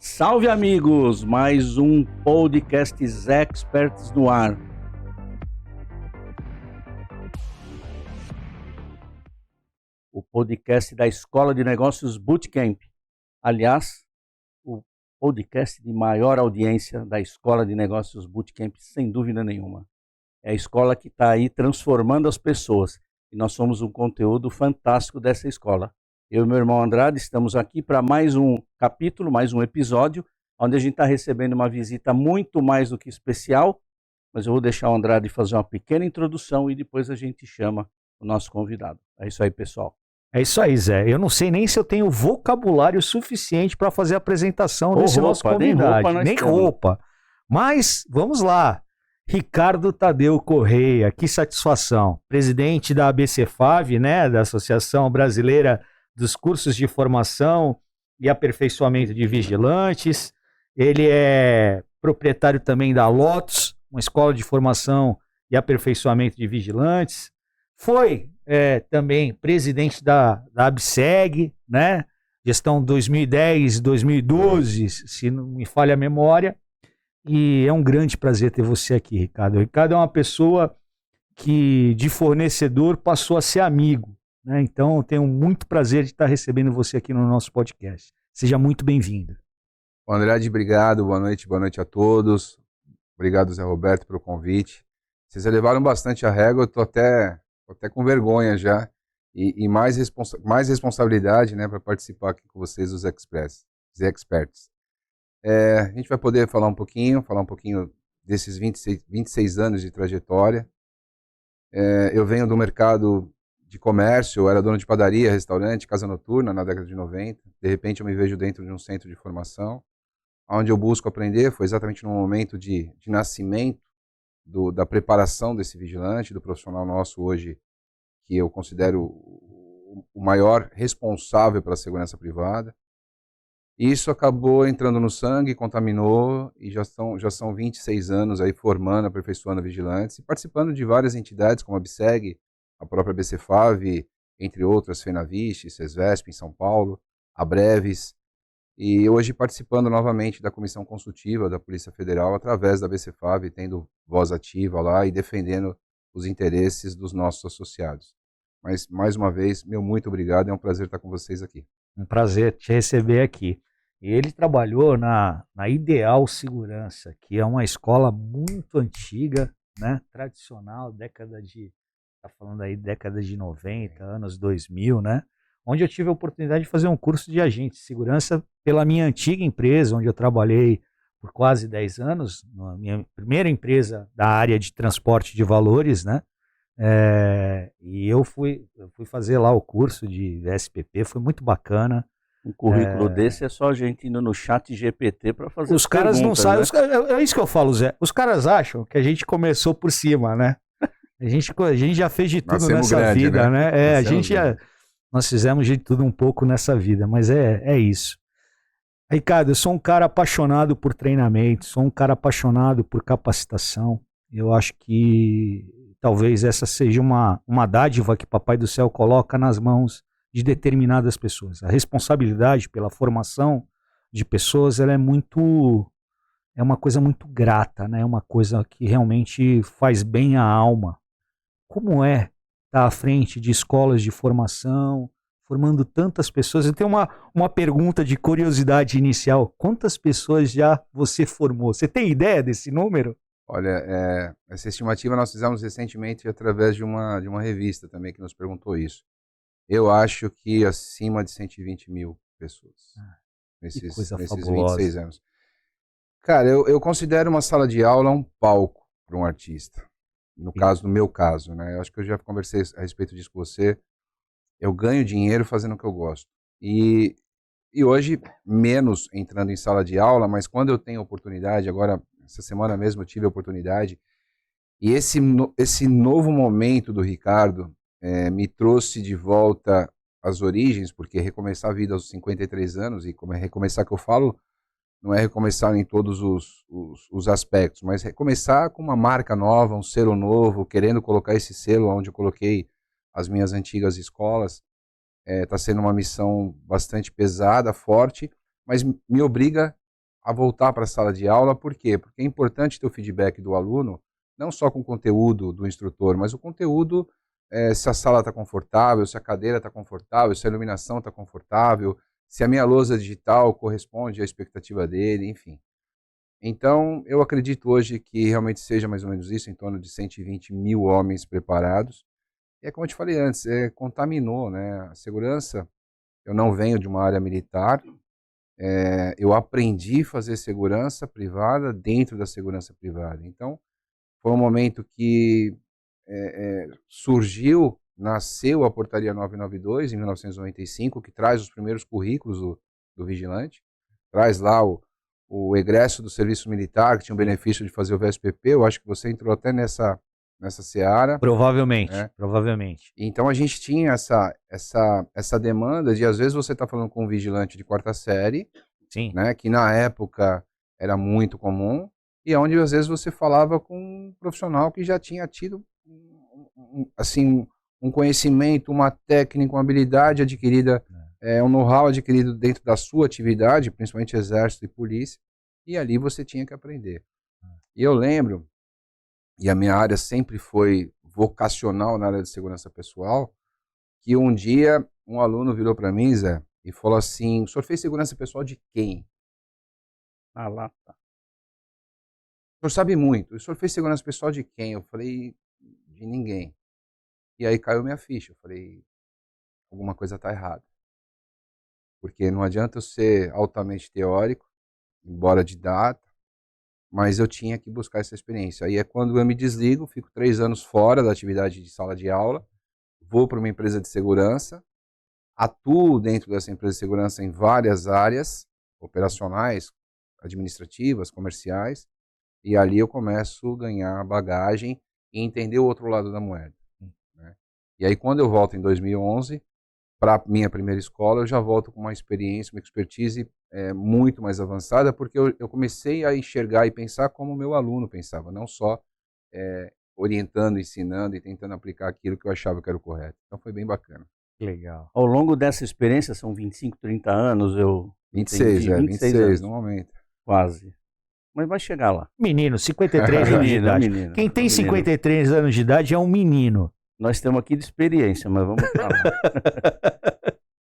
Salve amigos, mais um podcast Experts no ar. O podcast da Escola de Negócios Bootcamp. Aliás, o podcast de maior audiência da Escola de Negócios Bootcamp, sem dúvida nenhuma. É a escola que está aí transformando as pessoas. E nós somos um conteúdo fantástico dessa escola. Eu e meu irmão Andrade estamos aqui para mais um capítulo, mais um episódio, onde a gente está recebendo uma visita muito mais do que especial, mas eu vou deixar o Andrade fazer uma pequena introdução e depois a gente chama o nosso convidado. É isso aí, pessoal. É isso aí, Zé. Eu não sei nem se eu tenho vocabulário suficiente para fazer a apresentação desse nosso convidado. Nem roupa. Mas, vamos lá. Ricardo Tadeu Correia, que satisfação. Presidente da ABCFAV, né, da Associação Brasileira dos Cursos de Formação e Aperfeiçoamento de Vigilantes. Ele é proprietário também da Lotus, uma escola de formação e aperfeiçoamento de vigilantes. Foi também presidente da ABSEG, né? Gestão 2010-2012, se não me falha a memória. E é um grande prazer ter você aqui, Ricardo. O Ricardo é uma pessoa que de fornecedor passou a ser amigo, né? Então eu tenho muito prazer de estar recebendo você aqui no nosso podcast. Seja muito bem-vindo. Andrade, obrigado, boa noite a todos. Obrigado, Zé Roberto, pelo convite. Vocês elevaram bastante a régua, eu tô até com vergonha já, e mais responsabilidade, né, para participar aqui com vocês dos Experts. A gente vai poder falar um pouquinho desses 26 anos de trajetória. Eu venho do mercado de comércio, eu era dono de padaria, restaurante, casa noturna na década de 90. De repente eu me vejo dentro de um centro de formação, onde eu busco aprender. Foi exatamente no momento de nascimento da preparação desse vigilante, do profissional nosso hoje, que eu considero o maior responsável pela segurança privada. Isso acabou entrando no sangue, contaminou, e já são 26 anos aí formando, aperfeiçoando vigilantes e participando de várias entidades, como a ABSEG, a própria ABCFAV, entre outras, FENAVIST, SESVESP em São Paulo, a Breves, e hoje participando novamente da Comissão Consultiva da Polícia Federal através da ABCFAV, tendo voz ativa lá e defendendo os interesses dos nossos associados. Mas, mais uma vez, meu muito obrigado, é um prazer estar com vocês aqui. Um prazer te receber aqui. Ele trabalhou na Ideal Segurança, que é uma escola muito antiga, né, tradicional, década de 90, anos 2000, né, onde eu tive a oportunidade de fazer um curso de agente de segurança pela minha antiga empresa, onde eu trabalhei por quase 10 anos, na minha primeira empresa da área de transporte de valores, né, e eu fui fazer lá o curso de SPP, foi muito bacana. Um currículo desse é só a gente indo no chat GPT para fazer os caras não sabem, né? É isso que eu falo, Zé. Os caras acham que a gente começou por cima, né? A gente já fez de tudo nessa vida, né? Nós fizemos de tudo um pouco nessa vida, mas é isso. Ricardo, eu sou um cara apaixonado por treinamento, sou um cara apaixonado por capacitação. Eu acho que talvez essa seja uma dádiva que Papai do Céu coloca nas mãos de determinadas pessoas. A responsabilidade pela formação de pessoas, ela é uma coisa muito grata, né? É uma coisa que realmente faz bem à alma. Como é estar à frente de escolas de formação, formando tantas pessoas? Eu tenho uma pergunta de curiosidade inicial. Quantas pessoas já você formou? Você tem ideia desse número? Olha, essa estimativa nós fizemos recentemente através de uma revista também que nos perguntou isso. Eu acho que acima de 120 mil pessoas nesses 26 anos. Cara, eu considero uma sala de aula um palco para um artista. No meu caso, né? Eu acho que eu já conversei a respeito disso com você. Eu ganho dinheiro fazendo o que eu gosto. E hoje, menos entrando em sala de aula, mas quando eu tenho oportunidade, agora, essa semana mesmo eu tive a oportunidade, e esse novo momento do Ricardo me trouxe de volta às origens, porque recomeçar a vida aos 53 anos, e como é recomeçar que eu falo, não é recomeçar em todos os aspectos, mas recomeçar com uma marca nova, um selo novo, querendo colocar esse selo onde eu coloquei as minhas antigas escolas. Está sendo uma missão bastante pesada, forte, mas me obriga a voltar para a sala de aula. Por quê? Porque é importante ter o feedback do aluno, não só com o conteúdo do instrutor, mas o conteúdo, se a sala está confortável, se a cadeira está confortável, se a iluminação está confortável, se a minha lousa digital corresponde à expectativa dele, enfim. Então, eu acredito hoje que realmente seja mais ou menos isso, em torno de 120 mil homens preparados. E é como eu te falei antes, contaminou, né? A segurança, eu não venho de uma área militar, eu aprendi a fazer segurança privada dentro da segurança privada. Então, foi um momento que surgiu, nasceu a Portaria 992, em 1995, que traz os primeiros currículos do vigilante, traz lá o egresso do serviço militar, que tinha o benefício de fazer o VSPP. Eu acho que você entrou até nessa seara. Provavelmente, né? Provavelmente. Então a gente tinha essa demanda de, às vezes, você está falando com um vigilante de 4ª série, Sim. né, que na época era muito comum, e onde às vezes você falava com um profissional que já tinha tido assim, um conhecimento, uma técnica, uma habilidade adquirida, um know-how adquirido dentro da sua atividade, principalmente exército e polícia, e ali você tinha que aprender. E eu lembro, e a minha área sempre foi vocacional na área de segurança pessoal, que um dia um aluno virou para mim, Zé, e falou assim: o senhor fez segurança pessoal de quem? Ah, lá tá. O senhor sabe muito. O senhor fez segurança pessoal de quem? Eu falei: de ninguém. E aí caiu minha ficha. Eu falei: alguma coisa está errada. Porque não adianta eu ser altamente teórico, embora didata, mas eu tinha que buscar essa experiência. Aí é quando eu me desligo, fico 3 anos fora da atividade de sala de aula, vou para uma empresa de segurança, atuo dentro dessa empresa de segurança em várias áreas, operacionais, administrativas, comerciais, e ali eu começo a ganhar bagagem e entender o outro lado da moeda. Né? E aí quando eu volto em 2011, para a minha primeira escola, eu já volto com uma experiência, uma expertise muito mais avançada, porque eu comecei a enxergar e pensar como o meu aluno pensava, não só orientando, ensinando e tentando aplicar aquilo que eu achava que era o correto. Então foi bem bacana. Legal. Ao longo dessa experiência, são 25, 30 anos, eu 26, entendi. 26 anos, no momento. quase. Mas vai chegar lá. Menino, 53 anos de idade. Menino, Quem tem 53 anos de idade é um menino. Nós temos aqui de experiência, mas vamos para lá.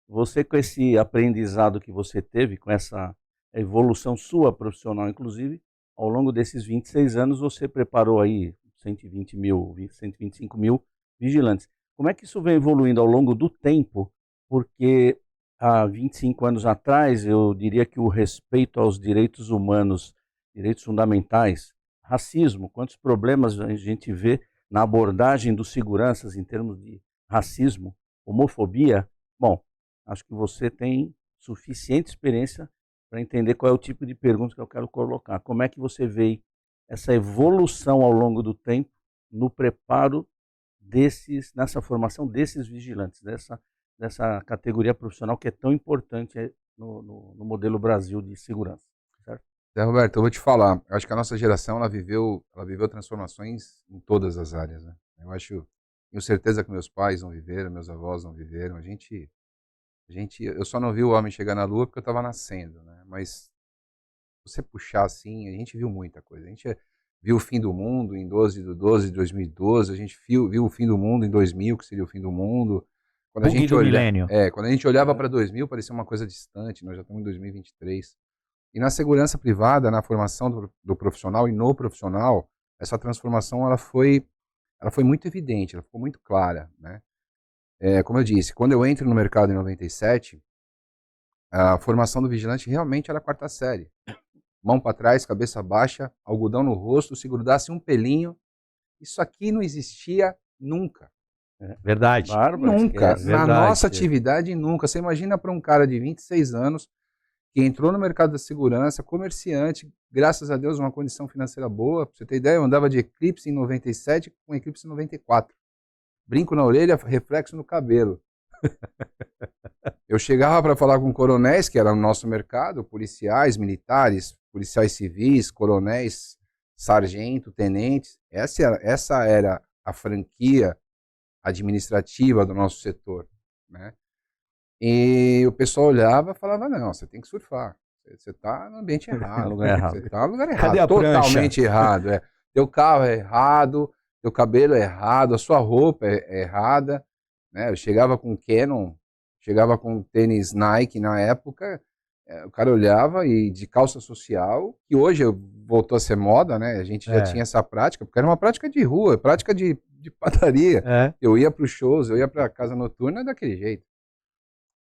Você, com esse aprendizado que você teve, com essa evolução sua profissional, inclusive, ao longo desses 26 anos, você preparou aí 120 mil, 125 mil vigilantes. Como é que isso vem evoluindo ao longo do tempo? Porque há 25 anos atrás, eu diria que o respeito aos direitos humanos, direitos fundamentais, racismo, quantos problemas a gente vê na abordagem dos seguranças em termos de racismo, homofobia. Bom, acho que você tem suficiente experiência para entender qual é o tipo de pergunta que eu quero colocar. Como é que você vê essa evolução ao longo do tempo no preparo nessa formação desses vigilantes, dessa categoria profissional que é tão importante no modelo Brasil de segurança, certo? Roberto, eu vou te falar, eu acho que a nossa geração ela viveu transformações em todas as áreas, né? Tenho certeza que meus pais não viveram, meus avós não viveram, eu só não vi o homem chegar na Lua porque eu estava nascendo, né? Mas se você puxar assim, a gente viu muita coisa. A gente viu o fim do mundo em 12 de 12 de 2012, a gente viu o fim do mundo em 2000, que seria o fim do mundo. Quando a gente olhava para 2000, parecia uma coisa distante, nós já estamos em 2023. E na segurança privada, na formação do profissional e no profissional, essa transformação ela foi muito evidente, ela ficou muito clara, né? Como eu disse, quando eu entro no mercado em 97, a formação do vigilante realmente era 4ª série. Mão para trás, cabeça baixa, algodão no rosto, se grudasse um pelinho. Isso aqui não existia nunca. Verdade. Bárbara, nunca. Na nossa atividade, nunca. Você imagina para um cara de 26 anos que entrou no mercado da segurança, comerciante, graças a Deus, uma condição financeira boa. Pra você ter ideia, eu andava de Eclipse em 97 com Eclipse em 94. Brinco na orelha, reflexo no cabelo. Eu chegava para falar com coronéis, que era no nosso mercado, policiais, militares, policiais civis, coronéis, sargento, tenentes. Essa era a franquia administrativa do nosso setor, né? E o pessoal olhava e falava: não, você tem que surfar, Você está no ambiente errado. Você está no lugar errado. Cadê a totalmente errado. Teu carro é errado, teu cabelo é errado, a sua roupa é errada. Né? Eu chegava com Canon, chegava com tênis Nike na época, o cara olhava e de calça social, que hoje voltou a ser moda, né? A gente já tinha essa prática, porque era uma prática de rua, prática de padaria. Eu ia para os shows, eu ia para a casa noturna daquele jeito.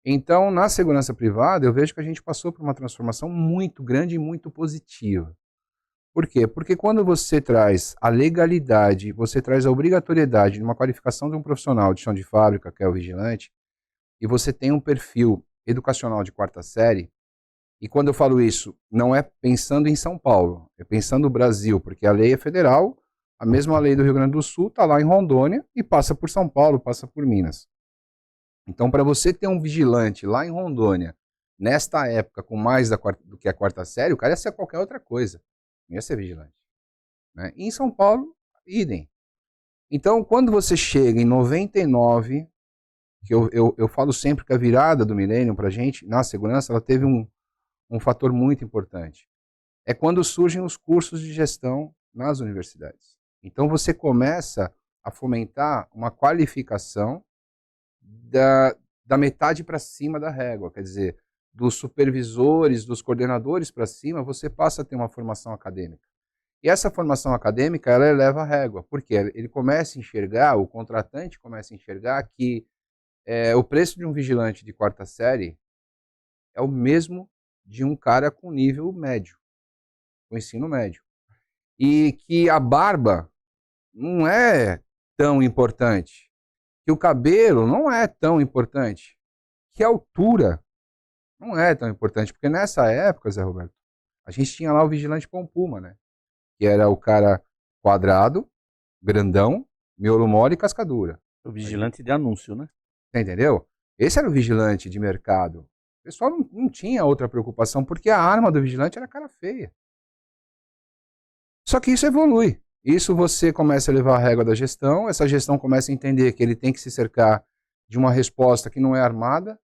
Então, na segurança privada, eu vejo que a gente passou por uma transformação muito grande e muito positiva. Por quê? Porque quando você traz a legalidade, você traz a obrigatoriedade de uma qualificação de um profissional de chão de fábrica, que é o vigilante, e você tem um perfil educacional de 4ª série, e quando eu falo isso, não é pensando em São Paulo, é pensando no Brasil, porque a lei é federal, a mesma lei do Rio Grande do Sul está lá em Rondônia e passa por São Paulo, passa por Minas. Então, para você ter um vigilante lá em Rondônia, nesta época, com mais do que a 4ª série, o cara ia ser qualquer outra coisa. Não ia ser vigilante. Né? E em São Paulo, idem. Então, quando você chega em 99, que eu falo sempre que a virada do milênio para a gente, na segurança, ela teve um fator muito importante. É quando surgem os cursos de gestão nas universidades. Então, você começa a fomentar uma qualificação da metade para cima da régua, quer dizer, dos supervisores, dos coordenadores para cima, você passa a ter uma formação acadêmica. E essa formação acadêmica, ela eleva a régua, porque ele começa a enxergar, o contratante começa a enxergar que o preço de um vigilante de 4ª série é o mesmo de um cara com nível médio, com ensino médio. E que a barba não é tão importante, que o cabelo não é tão importante, que a altura não é tão importante, porque nessa época, Zé Roberto, a gente tinha lá o vigilante Pompuma, né? Que era o cara quadrado, grandão, miolo mole e cascadura. O vigilante de anúncio, né? Você entendeu? Esse era o vigilante de mercado. O pessoal não tinha outra preocupação, porque a arma do vigilante era cara feia. Só que isso evolui. Isso você começa a levar a régua da gestão, essa gestão começa a entender que ele tem que se cercar de uma resposta que não é armada,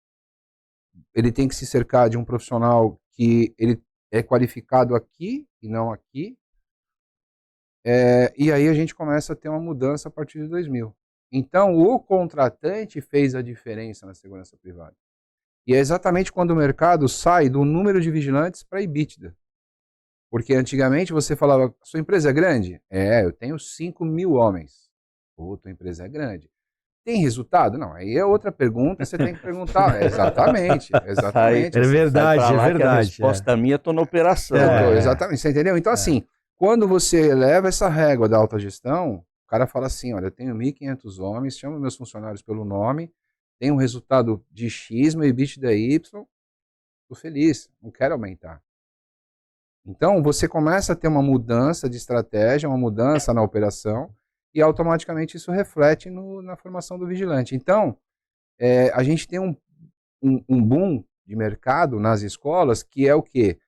ele tem que se cercar de um profissional que ele é qualificado aqui e não aqui. E aí a gente começa a ter uma mudança a partir de 2000. Então, o contratante fez a diferença na segurança privada. E é exatamente quando o mercado sai do número de vigilantes para a EBITDA. Porque antigamente você falava, sua empresa é grande? Eu tenho 5.000 homens. Pô, tua empresa é grande. Tem resultado? Não, aí é outra pergunta, você tem que perguntar. Exatamente. É verdade, é verdade. A resposta minha, estou na operação. Exatamente, você entendeu? Então, assim, quando você eleva essa régua da alta gestão, o cara fala assim, olha, eu tenho 1.500 homens, chamo meus funcionários pelo nome, tenho um resultado de X, meu EBITDA é Y, estou feliz, não quero aumentar. Então, você começa a ter uma mudança de estratégia, uma mudança na operação, e automaticamente isso reflete na formação do vigilante. Então, a gente tem um boom de mercado nas escolas, que é o quê?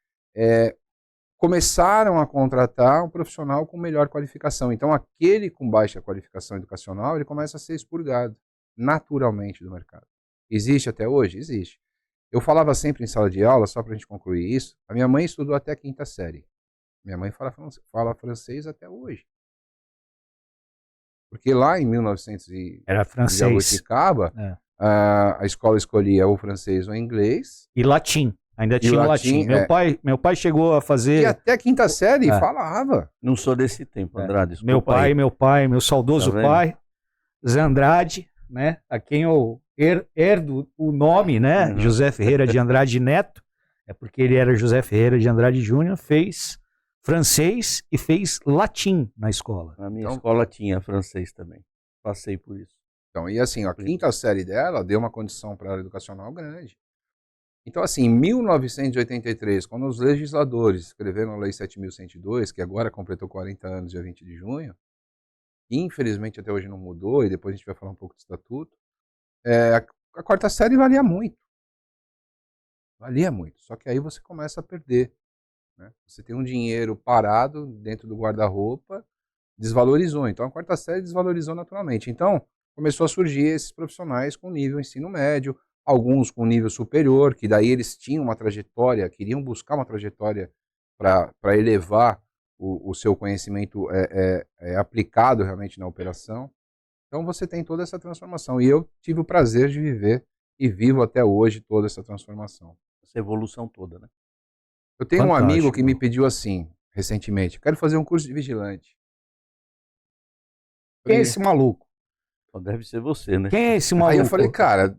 Começaram a contratar um profissional com melhor qualificação. Então, aquele com baixa qualificação educacional, ele começa a ser expurgado naturalmente do mercado. Existe até hoje? Existe. Eu falava sempre em sala de aula, só para a gente concluir isso, a minha mãe estudou até a 5ª série. Minha mãe fala francês até hoje. Porque lá em 1900 era francês. A escola escolhia o francês ou o inglês. E latim. Ainda tinha o latim. Meu pai chegou a fazer... E até a 5ª série falava. Não sou desse tempo, Andrade. Meu saudoso pai, Zé Andrade, né? A quem eu herdo o nome, né? José Ferreira de Andrade Neto. É porque ele era José Ferreira de Andrade Júnior, fez francês e fez latim na escola. Na minha escola tinha francês também. Passei por isso. Então, e assim, a 5ª série dela deu uma condição para a área educacional grande. Então, assim, em 1983, quando os legisladores escreveram a Lei 7.102, que agora completou 40 anos, dia 20 de junho, que infelizmente até hoje não mudou, e depois a gente vai falar um pouco do estatuto, a 4ª série valia muito. Valia muito. Só que aí você começa a perder. Né? Você tem um dinheiro parado dentro do guarda-roupa, desvalorizou. Então, a 4ª série desvalorizou naturalmente. Então, começou a surgir esses profissionais com nível ensino médio, alguns com nível superior, que daí eles tinham uma trajetória, queriam buscar uma trajetória para elevar o seu conhecimento aplicado realmente na operação. Então você tem toda essa transformação. E eu tive o prazer de viver e vivo até hoje toda essa transformação. Essa evolução toda, né? Eu tenho um amigo que me pediu assim, recentemente, quero fazer um curso de vigilante. Quem é esse maluco? Só deve ser você, né? Quem é esse maluco? Aí eu falei, cara,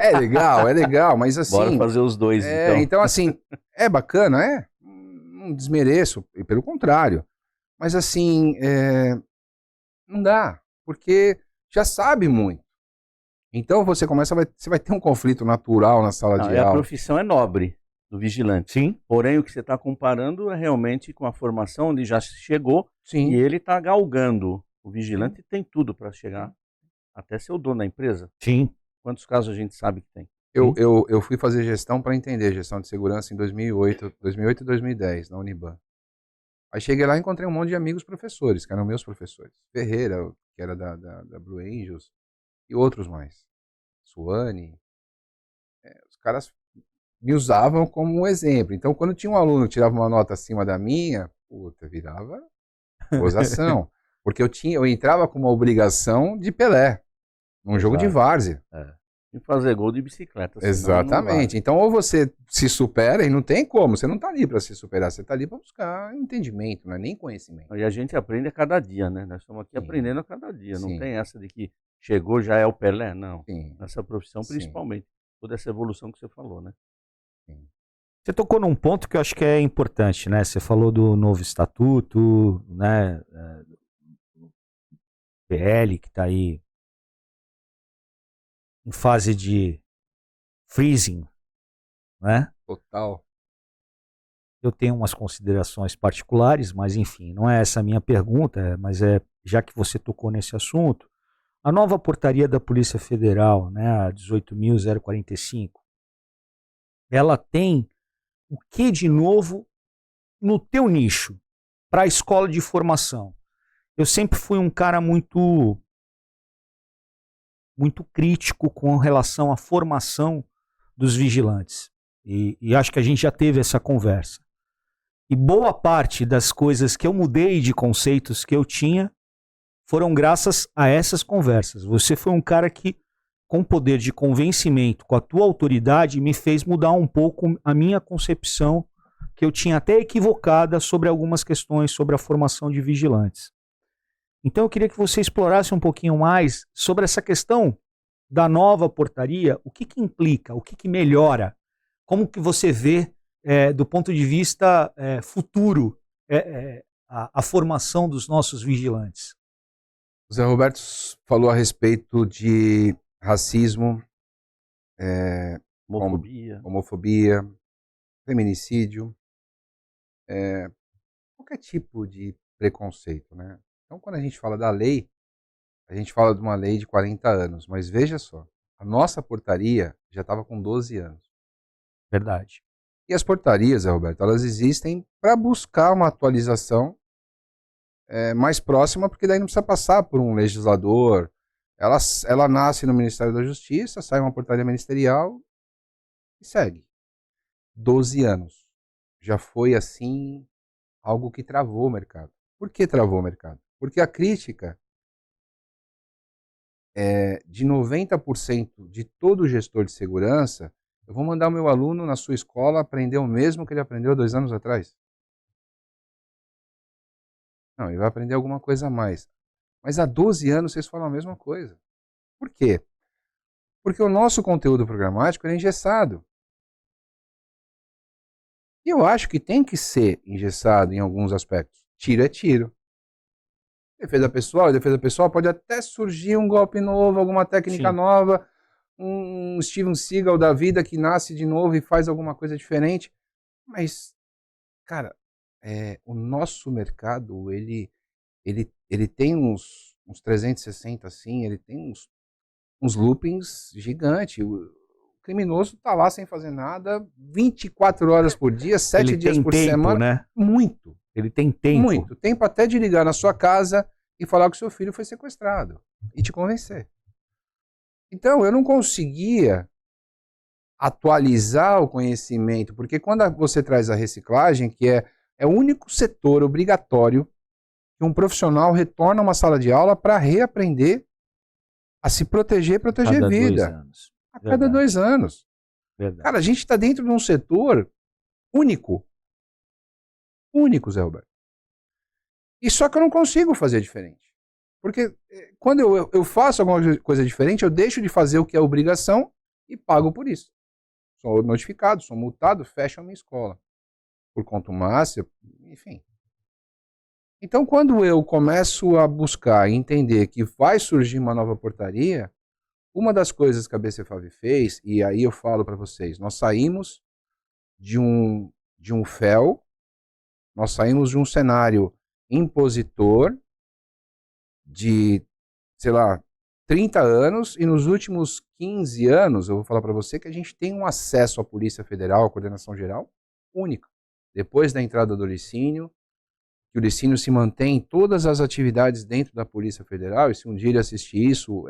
é legal, mas assim... Bora fazer os dois, então. Então, assim, é bacana, não desmereço, e pelo contrário. Mas, assim, não dá, porque já sabe muito. Então, você vai ter um conflito natural na sala de aula. A profissão é nobre do vigilante. Sim. Porém, o que você está comparando é realmente com a formação onde já chegou. Sim. E ele está galgando. O vigilante tem tudo para chegar até ser o dono da empresa. Sim. Quantos casos a gente sabe que tem? Eu fui fazer gestão para entender gestão de segurança em 2008 e 2010, na Uniban. Aí cheguei lá e encontrei um monte de amigos professores, que eram meus professores. Ferreira, que era da Blue Angels, e outros mais. Suane. Os caras me usavam como um exemplo. Então, quando tinha um aluno que tirava uma nota acima da minha, puta, virava gozação. Porque eu entrava com uma obrigação de Pelé, num jogo de várzea. E fazer gol de bicicleta. Exatamente. Então, ou você se supera, e não tem como, você não está ali para se superar, você está ali para buscar entendimento, não é nem conhecimento. E a gente aprende a cada dia, né? Nós estamos aqui aprendendo a cada dia. Não tem essa de que chegou, já é o Pelé, não. Nessa profissão, principalmente. Toda essa evolução que você falou, né? Você tocou num ponto que eu acho que é importante, né? Você falou do novo estatuto, né? PL, que está aí em fase de freezing, né? Total. Eu tenho umas considerações particulares, mas enfim, não é essa a minha pergunta, mas já que você tocou nesse assunto, a nova portaria da Polícia Federal, né, a 18.045, ela tem o que de novo no teu nicho, para a escola de formação? Eu sempre fui um cara muito crítico com relação à formação dos vigilantes. E acho que a gente já teve essa conversa. E boa parte das coisas que eu mudei de conceitos que eu tinha foram graças a essas conversas. Você foi um cara que, com poder de convencimento, com a tua autoridade, me fez mudar um pouco a minha concepção, que eu tinha até equivocada sobre algumas questões sobre a formação de vigilantes. Então eu queria que você explorasse um pouquinho mais sobre essa questão da nova portaria, o que implica, o que melhora, como que você vê do ponto de vista futuro a formação dos nossos vigilantes. O Zé Roberto falou a respeito de racismo, homofobia, feminicídio, qualquer tipo de preconceito, né? Então, quando a gente fala da lei, a gente fala de uma lei de 40 anos, mas veja só, a nossa portaria já estava com 12 anos. Verdade. E as portarias, Zé Roberto, elas existem para buscar uma atualização mais próxima, porque daí não precisa passar por um legislador. Ela nasce no Ministério da Justiça, sai uma portaria ministerial e segue. 12 anos. Já foi, assim, algo que travou o mercado. Por que travou o mercado? Porque a crítica de 90% de todo gestor de segurança, eu vou mandar o meu aluno na sua escola aprender o mesmo que ele aprendeu 2 anos atrás. Não, ele vai aprender alguma coisa a mais. Mas há 12 anos vocês falam a mesma coisa. Por quê? Porque o nosso conteúdo programático é engessado. E eu acho que tem que ser engessado em alguns aspectos. Tiro é tiro. Defesa pessoal pode até surgir um golpe novo, alguma técnica nova, um Steven Seagal da vida que nasce de novo e faz alguma coisa diferente. Mas, cara, o nosso mercado, ele tem uns 360 assim, ele tem uns loopings gigantes. O criminoso tá lá sem fazer nada, 24 horas por dia, 7 dias por semana. Né? Muito. Ele tem tempo. Muito. Tempo até de ligar na sua casa e falar que seu filho foi sequestrado. E te convencer. Então, eu não conseguia atualizar o conhecimento, porque quando você traz a reciclagem, que é o único setor obrigatório que um profissional retorna a uma sala de aula para reaprender a se proteger e proteger cada vida. 2 anos. A cada 2 anos. Verdade. Cara, a gente está dentro de um setor único. Único, Zé Roberto. E só que eu não consigo fazer diferente. Porque quando eu faço alguma coisa diferente, eu deixo de fazer o que é obrigação e pago por isso. Sou notificado, sou multado, fecho a minha escola. Por contumácia, enfim. Então, quando eu começo a buscar e entender que vai surgir uma nova portaria, uma das coisas que a BCFAV fez, e aí eu falo para vocês, nós saímos de um FEL, nós saímos de um cenário impositor de, sei lá, 30 anos, e nos últimos 15 anos, eu vou falar para você que a gente tem um acesso à Polícia Federal, à Coordenação Geral, único. Depois da entrada do Licínio, que o Licínio se mantém em todas as atividades dentro da Polícia Federal, e se um dia ele assistir isso,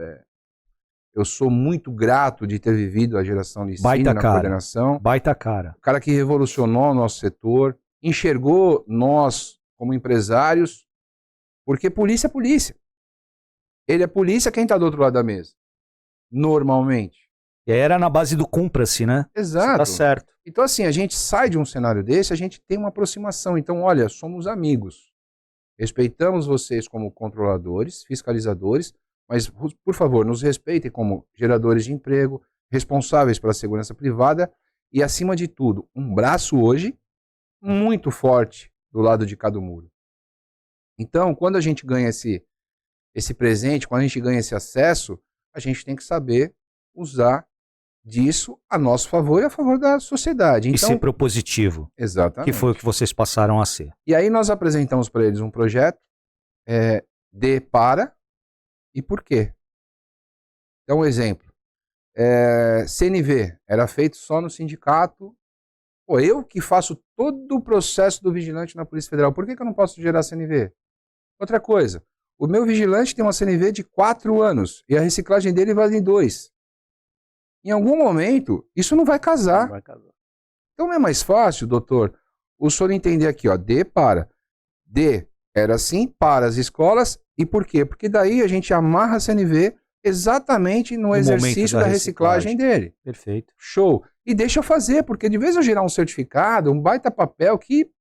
eu sou muito grato de ter vivido a geração Licínio na coordenação. Baita cara. O cara que revolucionou o nosso setor, enxergou nós como empresários, porque polícia é polícia. Ele é polícia, quem está do outro lado da mesa? Normalmente. E era na base do cumpra-se, né? Exato. Tá certo. Então, assim, a gente sai de um cenário desse, a gente tem uma aproximação. Então, olha, somos amigos. Respeitamos vocês como controladores, fiscalizadores, mas, por favor, nos respeitem como geradores de emprego, responsáveis pela segurança privada e, acima de tudo, um braço hoje muito forte do lado de cada muro. Então, quando a gente ganha esse presente, quando a gente ganha esse acesso, a gente tem que saber usar disso a nosso favor e a favor da sociedade. Então, e ser propositivo. Exatamente. Que foi o que vocês passaram a ser. E aí nós apresentamos para eles um projeto de para e por quê. Então, um exemplo. CNV era feito só no sindicato. Pô, eu que faço todo o processo do vigilante na Polícia Federal, por que eu não posso gerar CNV? Outra coisa, o meu vigilante tem uma CNV de 4 anos e a reciclagem dele vale em 2. Em algum momento, isso não vai casar. Não vai casar. Então não é mais fácil, doutor, o senhor entender aqui, ó, D era assim para as escolas, e por quê? Porque daí a gente amarra a CNV exatamente no exercício da reciclagem dele. Perfeito. Show. E deixa eu fazer, porque de vez eu gerar um certificado, um baita papel que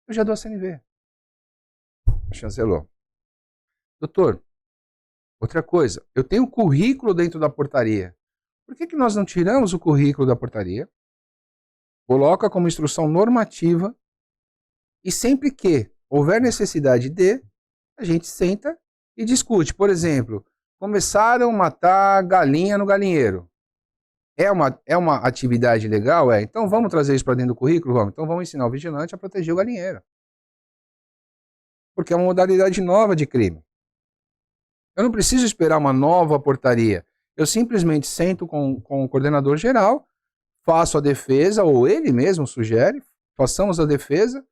eu já dou a CNV. Chancelou. Doutor, outra coisa, eu tenho um currículo dentro da portaria. Por que nós não tiramos o currículo da portaria, coloca como instrução normativa e sempre que houver necessidade de, a gente senta e discute. Por exemplo, começaram a matar galinha no galinheiro. É uma atividade legal? Então vamos trazer isso para dentro do currículo? Vamos. Então vamos ensinar o vigilante a proteger o galinheiro. Porque é uma modalidade nova de crime. Eu não preciso esperar uma nova portaria. Eu simplesmente sento com o coordenador geral, faço a defesa, ou ele mesmo sugere, façamos a defesa,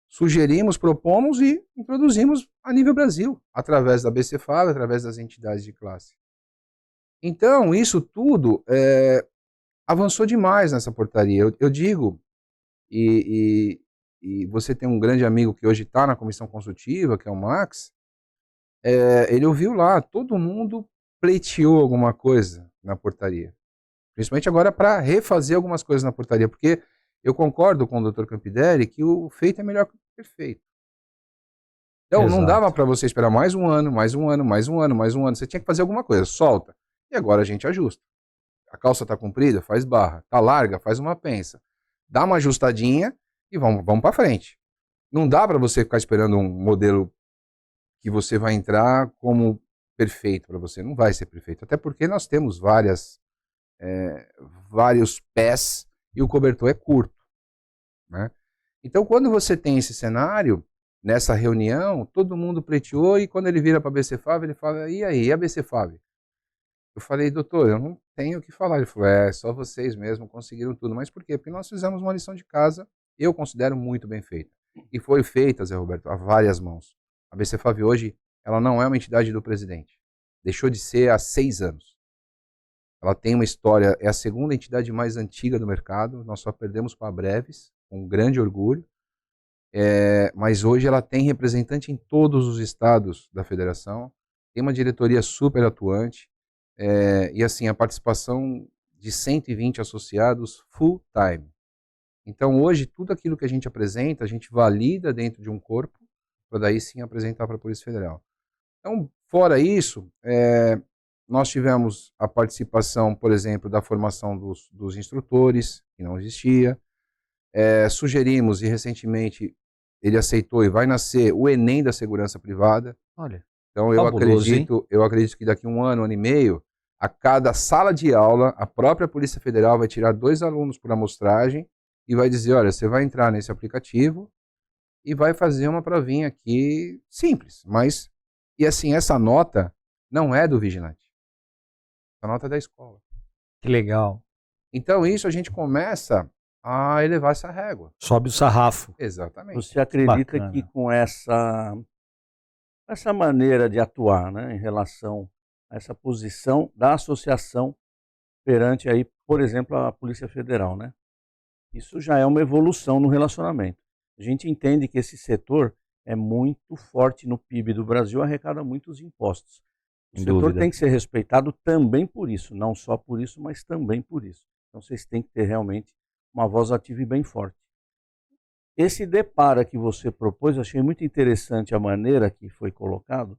sugerimos, propomos e introduzimos a nível Brasil, através da BCFAV, através das entidades de classe. Então, isso tudo avançou demais nessa portaria. Eu digo, e você tem um grande amigo que hoje está na comissão consultiva, que é o Max, ele ouviu lá, todo mundo pleiteou alguma coisa na portaria. Principalmente agora para refazer algumas coisas na portaria, porque eu concordo com o Dr. Campidelli que o feito é melhor que o perfeito. Então, não dava para você esperar mais um ano, mais um ano, mais um ano, mais um ano. Você tinha que fazer alguma coisa, solta. E agora a gente ajusta. A calça está comprida, faz barra. Está larga, faz uma pensa. Dá uma ajustadinha e vamos para frente. Não dá para você ficar esperando um modelo que você vai entrar como perfeito para você. Não vai ser perfeito. Até porque nós temos vários pés e o cobertor é curto. Né? Então, quando você tem esse cenário, nessa reunião, todo mundo pleiteou e quando ele vira para a BCFAV, ele fala, e aí, e a BCFAV? Eu falei, doutor, eu não tenho o que falar. Ele falou, só vocês mesmo conseguiram tudo. Mas por quê? Porque nós fizemos uma lição de casa, eu considero muito bem feita. E foi feita, Zé Roberto, a várias mãos. A BCFAV hoje, ela não é uma entidade do presidente. Deixou de ser há 6 anos. Ela tem uma história, é a segunda entidade mais antiga do mercado, nós só perdemos para a Breves, com grande orgulho. Mas hoje ela tem representante em todos os estados da federação, tem uma diretoria super atuante, e assim, a participação de 120 associados full time. Então hoje, tudo aquilo que a gente apresenta, a gente valida dentro de um corpo, para daí sim apresentar para a Polícia Federal. Então, fora isso, nós tivemos a participação, por exemplo, da formação dos instrutores, que não existia. Sugerimos, e recentemente ele aceitou, e vai nascer o Enem da Segurança Privada. Olha, então eu acredito que daqui a um ano e meio, a cada sala de aula, a própria Polícia Federal vai tirar 2 alunos por amostragem e vai dizer, olha, você vai entrar nesse aplicativo e vai fazer uma provinha aqui simples, mas, e assim, essa nota não é do vigilante, essa nota é da escola. Que legal. Então isso a gente começa a elevar essa régua. Sobe o sarrafo. Exatamente. Você acredita que com essa maneira de atuar, né, em relação a essa posição da associação perante aí, por exemplo, a Polícia Federal, né? Isso já é uma evolução no relacionamento. A gente entende que esse setor é muito forte no PIB do Brasil, arrecada muitos impostos. O setor tem que ser respeitado também por isso, não só por isso, mas também por isso. Então vocês têm que ter realmente uma voz ativa e bem forte. Esse depara que você propôs, achei muito interessante a maneira que foi colocado.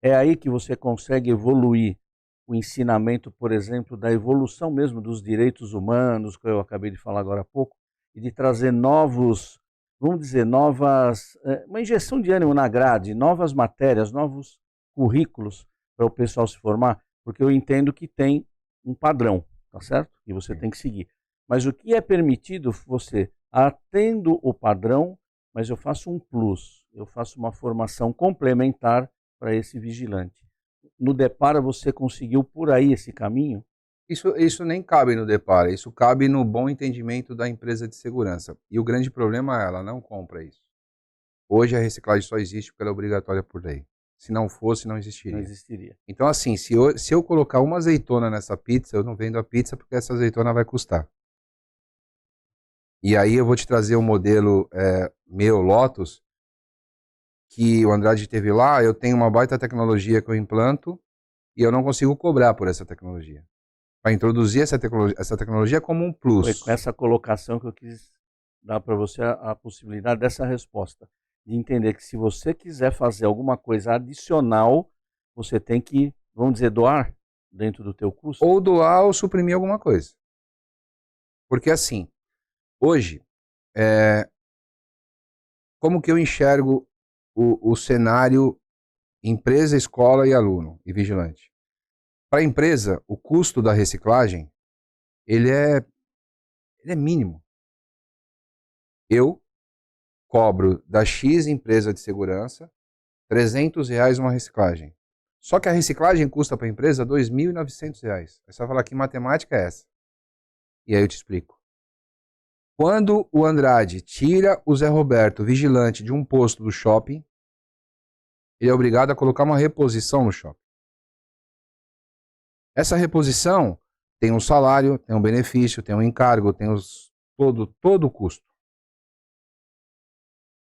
É aí que você consegue evoluir o ensinamento, por exemplo, da evolução mesmo dos direitos humanos, que eu acabei de falar agora há pouco, e de trazer novos, vamos dizer, uma injeção de ânimo na grade, novas matérias, novos currículos para o pessoal se formar, porque eu entendo que tem um padrão, tá certo? Que você tem que seguir. Mas o que é permitido, você atendo o padrão, mas eu faço um plus, eu faço uma formação complementar para esse vigilante. No Depara você conseguiu por aí esse caminho? Isso nem cabe no Depara, isso cabe no bom entendimento da empresa de segurança. E o grande problema é ela não compra isso. Hoje a reciclagem só existe porque ela é obrigatória por lei. Se não fosse, não existiria. Não existiria. Então assim, se eu colocar uma azeitona nessa pizza, eu não vendo a pizza porque essa azeitona vai custar. E aí eu vou te trazer um modelo meu, Lotus, que o Andrade teve lá, eu tenho uma baita tecnologia que eu implanto e eu não consigo cobrar por essa tecnologia. Para introduzir essa tecnologia como um plus. Foi com essa colocação que eu quis dar para você a possibilidade dessa resposta. De entender que se você quiser fazer alguma coisa adicional, você tem que, vamos dizer, doar dentro do teu custo. Ou doar ou suprimir alguma coisa. Porque assim, hoje, como que eu enxergo o cenário empresa, escola e aluno e vigilante? Para a empresa, o custo da reciclagem, ele é mínimo. Eu cobro da X empresa de segurança R$300 uma reciclagem. Só que a reciclagem custa para a empresa R$2.900. Aí você vai falar, que matemática é essa? E aí eu te explico. Quando o Andrade tira o Zé Roberto, vigilante, de um posto do shopping, ele é obrigado a colocar uma reposição no shopping. Essa reposição tem um salário, tem um benefício, tem um encargo, tem todo o custo.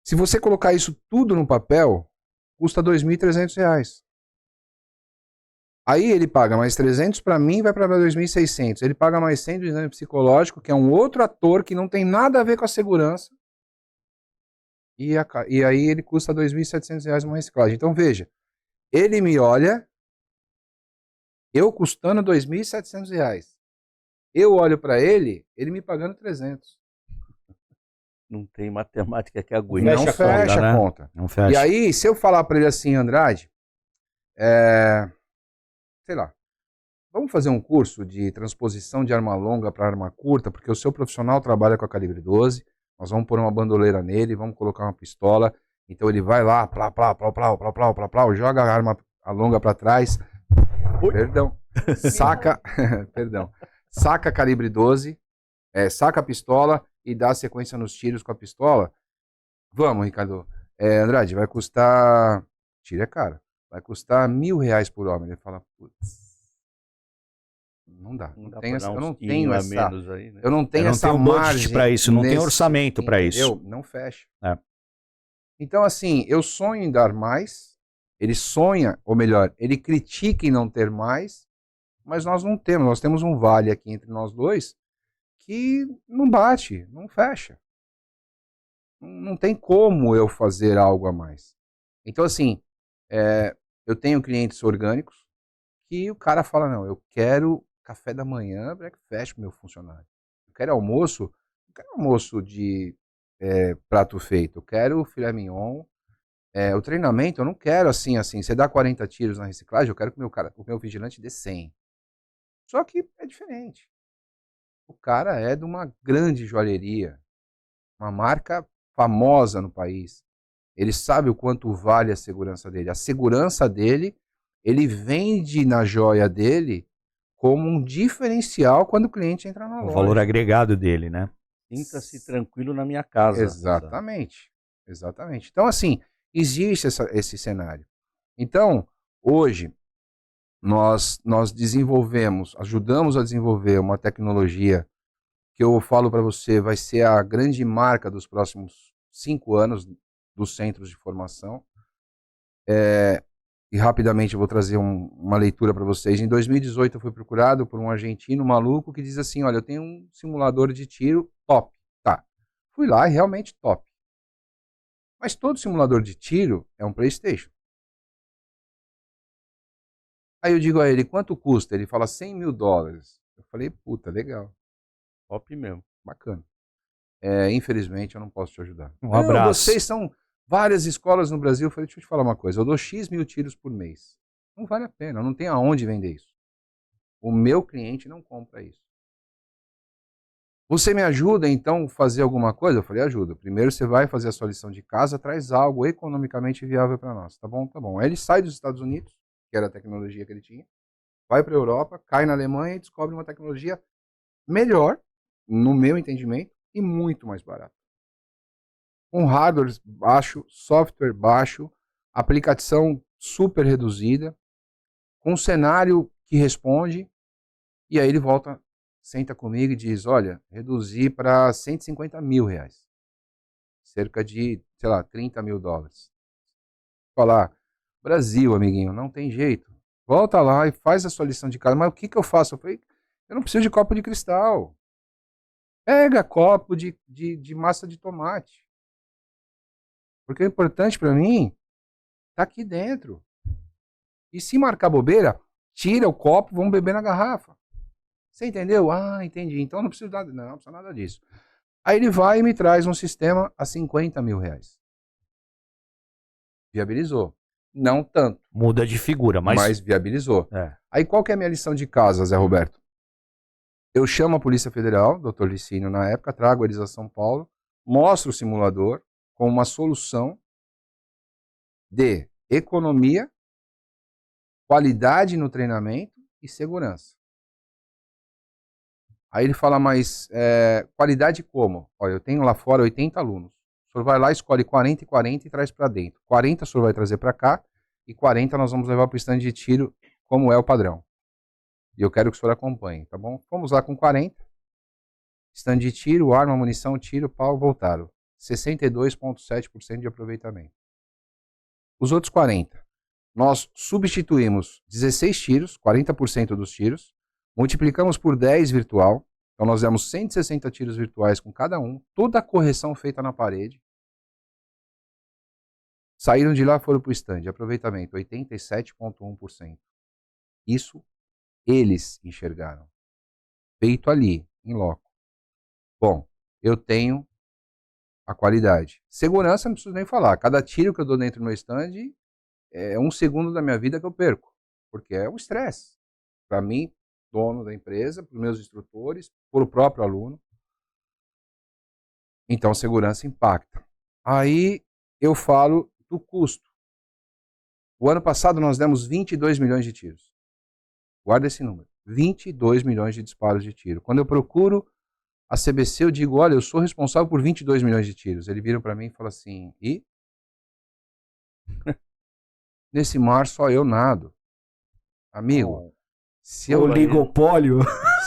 Se você colocar isso tudo no papel, custa R$2.300. Aí ele paga mais 300 para mim e vai para 2.600. Ele paga mais 100 do exame psicológico, que é um outro ator que não tem nada a ver com a segurança. E aí ele custa R$2.700 uma reciclagem. Então veja, ele me olha, eu custando R$2.700. Eu olho para ele me pagando 300. Não tem matemática que aguente. Não fecha a conta. Não fecha. E aí, se eu falar para ele assim, Andrade, sei lá, vamos fazer um curso de transposição de arma longa para arma curta, porque o seu profissional trabalha com a calibre 12, nós vamos pôr uma bandoleira nele, vamos colocar uma pistola, então ele vai lá, joga a arma longa para trás, perdão, saca, saca calibre 12, saca a pistola e dá sequência nos tiros com a pistola. Vamos, Ricardo. Andrade, vai custar, tiro é caro, vai custar R$1.000 por homem. Ele fala, putz, Não dá. Não Não dá tenho pra dar eu não uns tenho quilinhos a essa, menos aí, né? eu não tenho não essa tem um budget margem para isso, não tem nesse, orçamento para entendeu? isso. Não fecha. É. Então, assim, eu sonho em dar mais, ele sonha, ou melhor, ele critica em não ter mais, mas nós não temos. Nós temos um vale aqui entre nós dois que não bate, não fecha. Não tem como eu fazer algo a mais. Então, assim, eu tenho clientes orgânicos que o cara fala, não, eu quero café da manhã, breakfast pro meu funcionário. Eu quero almoço, não quero almoço de prato feito, eu quero filé mignon. O treinamento, eu não quero assim, você dá 40 tiros na reciclagem, eu quero que o meu vigilante dê 100. Só que é diferente. O cara é de uma grande joalheria, uma marca famosa no país. Ele sabe o quanto vale a segurança dele. A segurança dele, ele vende na joia dele como um diferencial quando o cliente entra na O loja. valor agregado dele, né? Sinta-se tranquilo na minha casa. Exatamente. Exatamente. Então, assim, existe esse cenário. Então, hoje, nós ajudamos a desenvolver uma tecnologia que eu falo para você, vai ser a grande marca dos próximos 5 anos dos centros de formação. E rapidamente eu vou trazer uma leitura para vocês. Em 2018 eu fui procurado por um argentino maluco que diz assim, olha, eu tenho um simulador de tiro top. Tá. Fui lá e realmente top. Mas todo simulador de tiro é um PlayStation. Aí eu digo a ele, quanto custa? Ele fala $100 mil. Eu falei, puta, legal. Top mesmo. Bacana. Infelizmente eu não posso te ajudar. Um abraço. Vocês são várias escolas no Brasil. Eu falei, deixa eu te falar uma coisa, eu dou X mil tiros por mês. Não vale a pena, eu não tenho aonde vender isso. O meu cliente não compra isso. Você me ajuda, então, a fazer alguma coisa? Eu falei, ajuda. Primeiro você vai fazer a sua lição de casa, traz algo economicamente viável para nós. Tá bom? Tá bom. Aí ele sai dos Estados Unidos, que era a tecnologia que ele tinha, vai para a Europa, cai na Alemanha e descobre uma tecnologia melhor, no meu entendimento, e muito mais barata. Com hardware baixo, software baixo, aplicação super reduzida, com um cenário que responde, e aí ele volta, senta comigo e diz, olha, reduzi para $150 mil. Cerca de, sei lá, $30 mil. Falar, Brasil, amiguinho, não tem jeito. Volta lá e faz a sua lição de casa. Mas o que eu faço? Eu falei, eu não preciso de copo de cristal. Pega copo de massa de tomate. Porque o importante para mim tá aqui dentro. E se marcar bobeira, tira o copo, vamos beber na garrafa. Você entendeu? Ah, entendi. Então não precisa nada disso. Aí ele vai e me traz um sistema a $50 mil. Viabilizou. Não tanto. Muda de figura, mas viabilizou. Aí qual que é a minha lição de casa, Zé Roberto? Eu chamo a Polícia Federal, Dr. Licínio na época, trago eles a São Paulo, mostro o simulador com uma solução de economia, qualidade no treinamento e segurança. Aí ele fala, mas qualidade como? Olha, eu tenho lá fora 80 alunos. O senhor vai lá, escolhe 40 e 40 e traz para dentro. 40 o senhor vai trazer para cá e 40 nós vamos levar para o stand de tiro, como é o padrão. E eu quero que o senhor acompanhe, tá bom? Vamos lá com 40. Stand de tiro, arma, munição, tiro, pau, voltaram. 62,7% de aproveitamento. Os outros 40. Nós substituímos 16 tiros, 40% dos tiros, multiplicamos por 10 virtual, então nós demos 160 tiros virtuais com cada um, toda a correção feita na parede. Saíram de lá, foram para o stand, aproveitamento 87,1%. Isso eles enxergaram. Feito ali, em loco. Bom, eu tenho a qualidade. Segurança não preciso nem falar. Cada tiro que eu dou dentro do meu stand é 1 segundo da minha vida que eu perco. Porque é um estresse. Para mim, dono da empresa, para os meus instrutores, para o próprio aluno. Então, segurança impacta. Aí eu falo do custo. O ano passado nós demos 22 milhões de tiros. Guarda esse número. 22 milhões de disparos de tiro. Quando eu procuro a CBC, eu digo, olha, eu sou responsável por 22 milhões de tiros. Ele vira para mim e fala assim, e? Nesse mar só eu nado. Amigo, Oligopólio.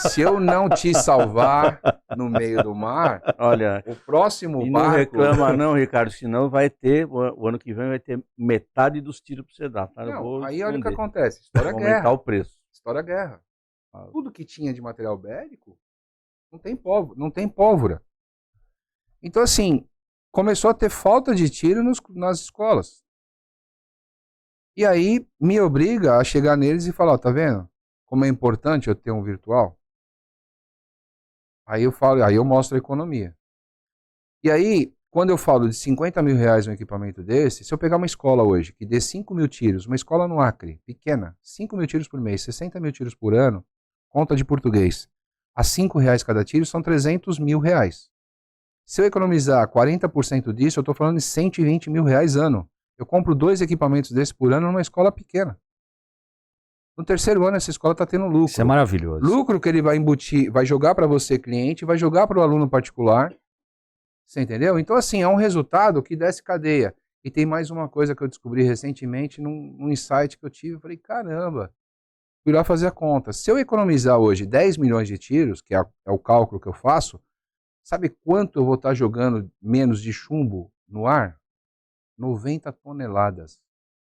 Se eu não te salvar no meio do mar, olha, o próximo e barco... não reclama não, Ricardo, senão vai ter, o ano que vem vai ter metade dos tiros para você dar. Tá? Não, aí olha o que acontece, história guerra. Aumentar o preço. História guerra. Tudo que tinha de material bélico, não tem pólvora. Então assim, começou a ter falta de tiro nas escolas. E aí me obriga a chegar neles e falar, tá vendo? Como é importante eu ter um virtual. Aí eu mostro a economia. E aí, quando eu falo de 50 mil reais um equipamento desse, se eu pegar uma escola hoje que dê 5 mil tiros, uma escola no Acre, pequena, 5 mil tiros por mês, 60 mil tiros por ano, conta de português, a R$5 cada tiro são 300 mil reais. Se eu economizar 40% disso, eu estou falando de 120 mil reais ano. Eu compro 2 equipamentos desses por ano numa escola pequena. No terceiro ano, essa escola está tendo lucro. Isso é maravilhoso. Lucro que ele vai embutir, vai jogar para você, cliente, vai jogar para o aluno particular. Você entendeu? Então, assim, é um resultado que desce cadeia. E tem mais uma coisa que eu descobri recentemente num insight que eu tive. Eu falei, caramba, fui lá fazer a conta. Se eu economizar hoje 10 milhões de tiros, que é o cálculo que eu faço, sabe quanto eu vou estar jogando menos de chumbo no ar? 90 toneladas.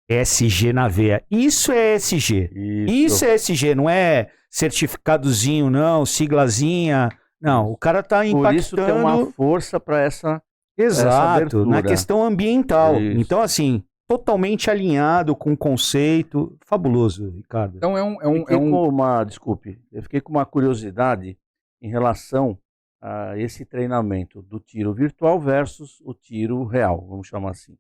SG na veia. Isso é SG. Isso é SG, não é certificadozinho, não, siglazinha. Não, o cara tá impactando... Por isso tem uma força para essa... Exato, na questão ambiental. Isso. Então, assim, totalmente alinhado com o conceito. Fabuloso, Ricardo. Então Desculpe, eu fiquei com uma curiosidade em relação a esse treinamento do tiro virtual versus o tiro real, vamos chamar assim.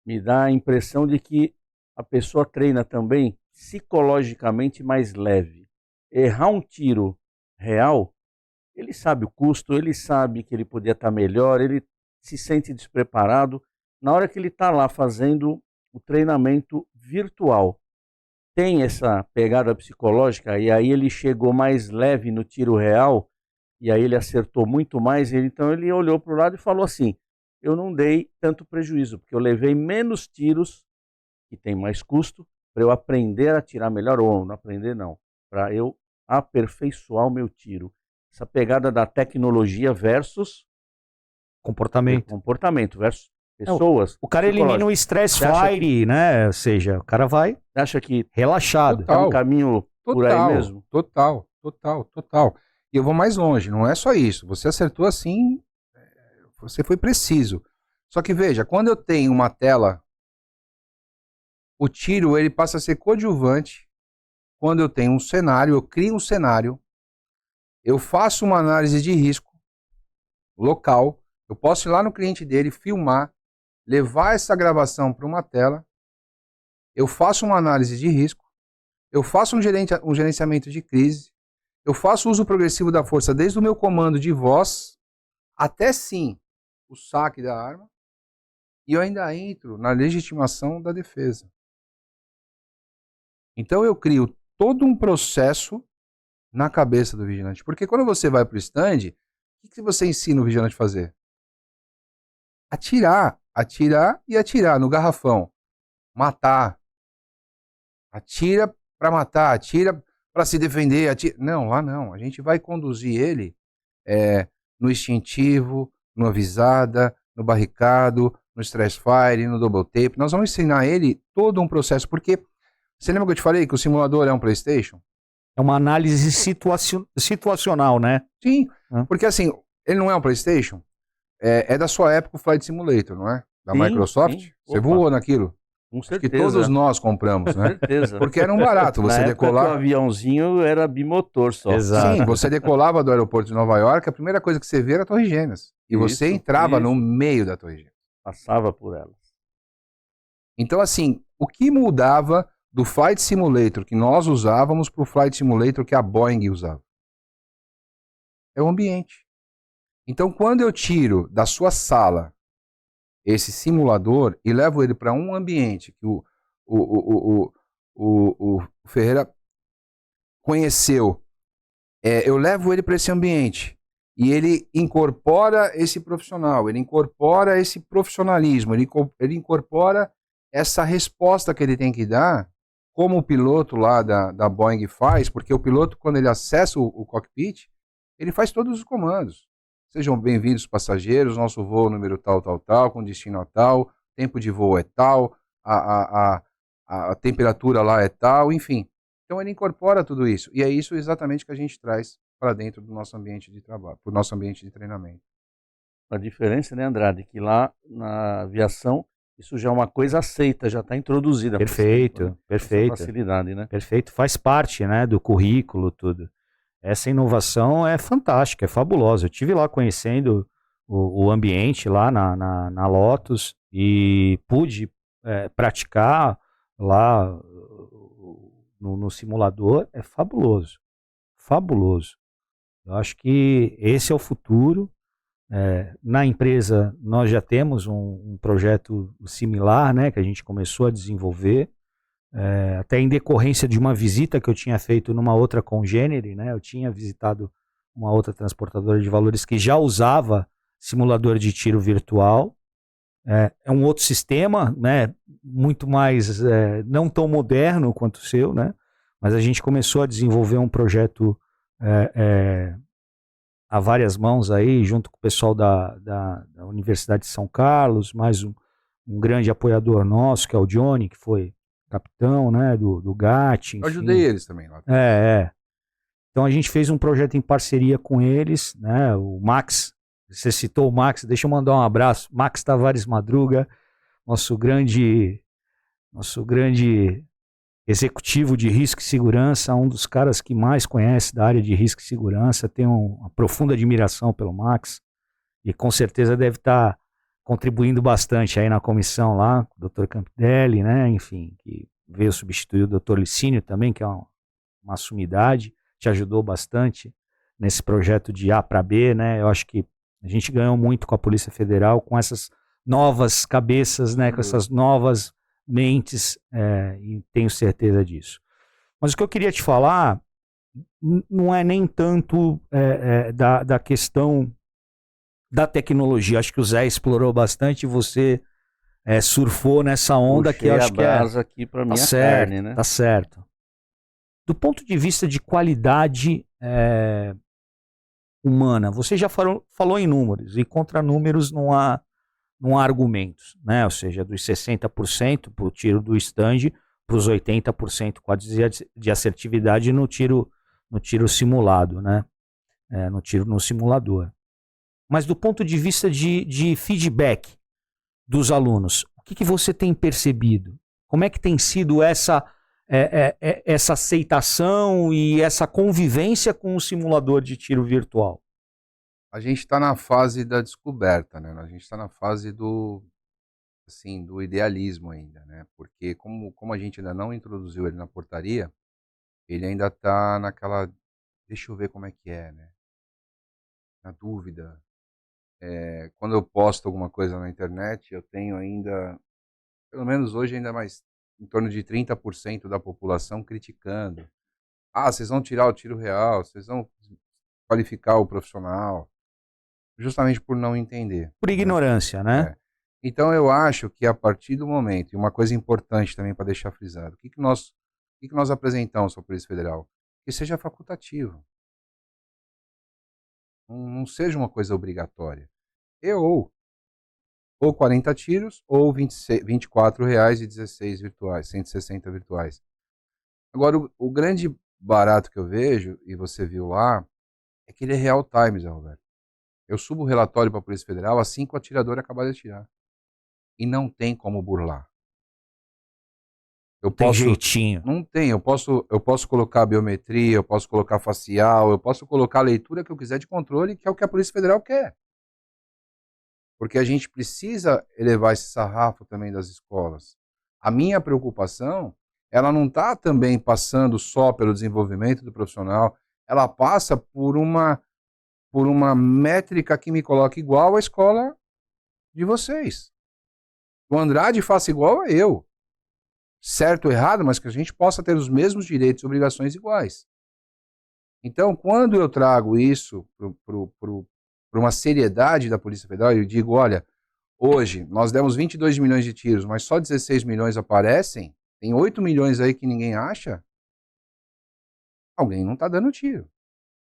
Me dá a impressão de que a pessoa treina também psicologicamente mais leve. Errar um tiro real, ele sabe o custo, ele sabe que ele podia estar melhor, ele se sente despreparado. Na hora que ele está lá fazendo o treinamento virtual, tem essa pegada psicológica, e aí ele chegou mais leve no tiro real, e aí ele acertou muito mais, então ele olhou para o lado e falou assim, eu não dei tanto prejuízo, porque eu levei menos tiros, que tem mais custo, para eu aprender a tirar melhor, ou não aprender não, para eu aperfeiçoar o meu tiro. Essa pegada da tecnologia versus comportamento versus pessoas. O cara elimina o stress fire, né? Ou seja, o cara vai... Você acha que relaxado. É um caminho por aí mesmo? Total. E eu vou mais longe, não é só isso. Você acertou assim... Você foi preciso. Só que veja, quando eu tenho uma tela, o tiro ele passa a ser coadjuvante. Quando eu tenho um cenário, eu crio um cenário, eu faço uma análise de risco local, eu posso ir lá no cliente dele, filmar, levar essa gravação para uma tela, eu faço uma análise de risco, eu faço um gerenciamento de crise, eu faço uso progressivo da força desde o meu comando de voz até sim o saque da arma, e eu ainda entro na legitimação da defesa. Então eu crio todo um processo na cabeça do vigilante. Porque quando você vai para o stand, o que você ensina o vigilante a fazer? Atirar e atirar no garrafão. Matar. Atira para matar, atira para se defender. Atira... Não, lá não. A gente vai conduzir ele no instintivo, no avisada, no barricado, no stress fire, no double tape. Nós vamos ensinar ele todo um processo, porque você lembra que eu te falei que o simulador é um PlayStation? É uma análise situacional, né? Sim, porque assim, ele não é um PlayStation, é da sua época o Flight Simulator, não é? Da Microsoft. Sim. Você voou naquilo? Com certeza. Que todos nós compramos, né? Com certeza. Porque era um barato, você decolava... o aviãozinho era bimotor só. Exato. Sim, você decolava do aeroporto de Nova York, a primeira coisa que você via era a Torre Gêmeas. E você entrava no meio da Torre Gêmeas. Passava por elas. Então assim, o que mudava do Flight Simulator que nós usávamos para o Flight Simulator que a Boeing usava? É o ambiente. Então quando eu tiro da sua sala esse simulador e levo ele para um ambiente que o Ferreira conheceu, eu levo ele para esse ambiente e ele incorpora esse profissional, ele incorpora esse profissionalismo, ele incorpora essa resposta que ele tem que dar. como o piloto lá da Boeing faz, porque o piloto, quando ele acessa o cockpit, ele faz todos os comandos. Sejam bem-vindos passageiros, nosso voo número tal, tal, tal, com destino a tal, tempo de voo é tal, a temperatura lá é tal, enfim. Então ele incorpora tudo isso. E é isso exatamente que a gente traz para dentro do nosso ambiente de trabalho, para o nosso ambiente de treinamento. A diferença, né, Andrade, que lá na aviação isso já é uma coisa aceita, já está introduzida. Perfeito, perfeito. Essa facilidade, né? Perfeito, faz parte, né, do currículo, tudo. Essa inovação é fantástica, é fabulosa. Eu estive lá conhecendo o ambiente lá na Lotus e pude praticar lá no simulador. É fabuloso, fabuloso. Eu acho que esse é o futuro. Na empresa nós já temos um projeto similar, né, que a gente começou a desenvolver, até em decorrência de uma visita que eu tinha feito numa outra congênere, né, eu tinha visitado uma outra transportadora de valores que já usava simulador de tiro virtual. É um outro sistema, né, muito mais, não tão moderno quanto o seu, né, mas a gente começou a desenvolver um projeto a várias mãos aí, junto com o pessoal da Universidade de São Carlos, mais um grande apoiador nosso, que é o Johnny, que foi capitão, né, do GAT. Enfim. Eu ajudei eles também lá. Então a gente fez um projeto em parceria com eles, né, o Max, você citou o Max, deixa eu mandar um abraço, Max Tavares Madruga, nosso grande executivo de risco e segurança, um dos caras que mais conhece da área de risco e segurança, tenho uma profunda admiração pelo Max e com certeza deve estar contribuindo bastante aí na comissão lá, com o Dr. Campidelli, né, enfim, que veio substituir o Dr. Licínio também, que é uma sumidade, te ajudou bastante nesse projeto de A para B, né, eu acho que a gente ganhou muito com a Polícia Federal, com essas novas cabeças, né, com essas novas mentes, e tenho certeza disso. Mas o que eu queria te falar não é nem tanto da questão da tecnologia. Acho que o Zé explorou bastante e você surfou nessa onda. Puxei que acho a brasa aqui para minha carne, né? Tá certo. Do ponto de vista de qualidade humana, você já falou em números, e contra números não há argumentos, né? Ou seja, dos 60% para o tiro do stand, para os 80% de assertividade no tiro simulado, né? No tiro no simulador. Mas do ponto de vista de feedback dos alunos, o que você tem percebido? Como é que tem sido essa aceitação e essa convivência com o simulador de tiro virtual? A gente está na fase da descoberta, né? A gente está na fase do idealismo ainda, né? Porque como a gente ainda não introduziu ele na portaria, ele ainda está naquela, deixa eu ver como é que é, né? Na dúvida. Quando eu posto alguma coisa na internet, eu tenho ainda, pelo menos hoje, ainda mais em torno de 30% da população criticando. Ah, vocês vão tirar o tiro real, vocês vão qualificar o profissional. Justamente por não entender. Por ignorância, né? Então eu acho que a partir do momento, e uma coisa importante também para deixar frisado, o que nós apresentamos para a Polícia Federal? Que seja facultativo. Não seja uma coisa obrigatória. Ou 40 tiros, ou R$ 24,16 virtuais, 160 virtuais. Agora, o grande barato que eu vejo, e você viu lá, é que ele é real time, Zé Roberto. Eu subo o relatório para a Polícia Federal assim que o atirador acabar de atirar. E não tem como burlar. Tem jeitinho. Não tem. Eu posso colocar biometria, eu posso colocar facial, eu posso colocar a leitura que eu quiser de controle, que é o que a Polícia Federal quer. Porque a gente precisa elevar esse sarrafo também das escolas. A minha preocupação, ela não está também passando só pelo desenvolvimento do profissional, ela passa por uma métrica que me coloque igual à escola de vocês. O Andrade faça igual a eu. Certo ou errado, mas que a gente possa ter os mesmos direitos e obrigações iguais. Então, quando eu trago isso para uma seriedade da Polícia Federal, eu digo, olha, hoje nós demos 22 milhões de tiros, mas só 16 milhões aparecem, Tem 8 milhões aí que ninguém acha. Alguém não está dando tiro.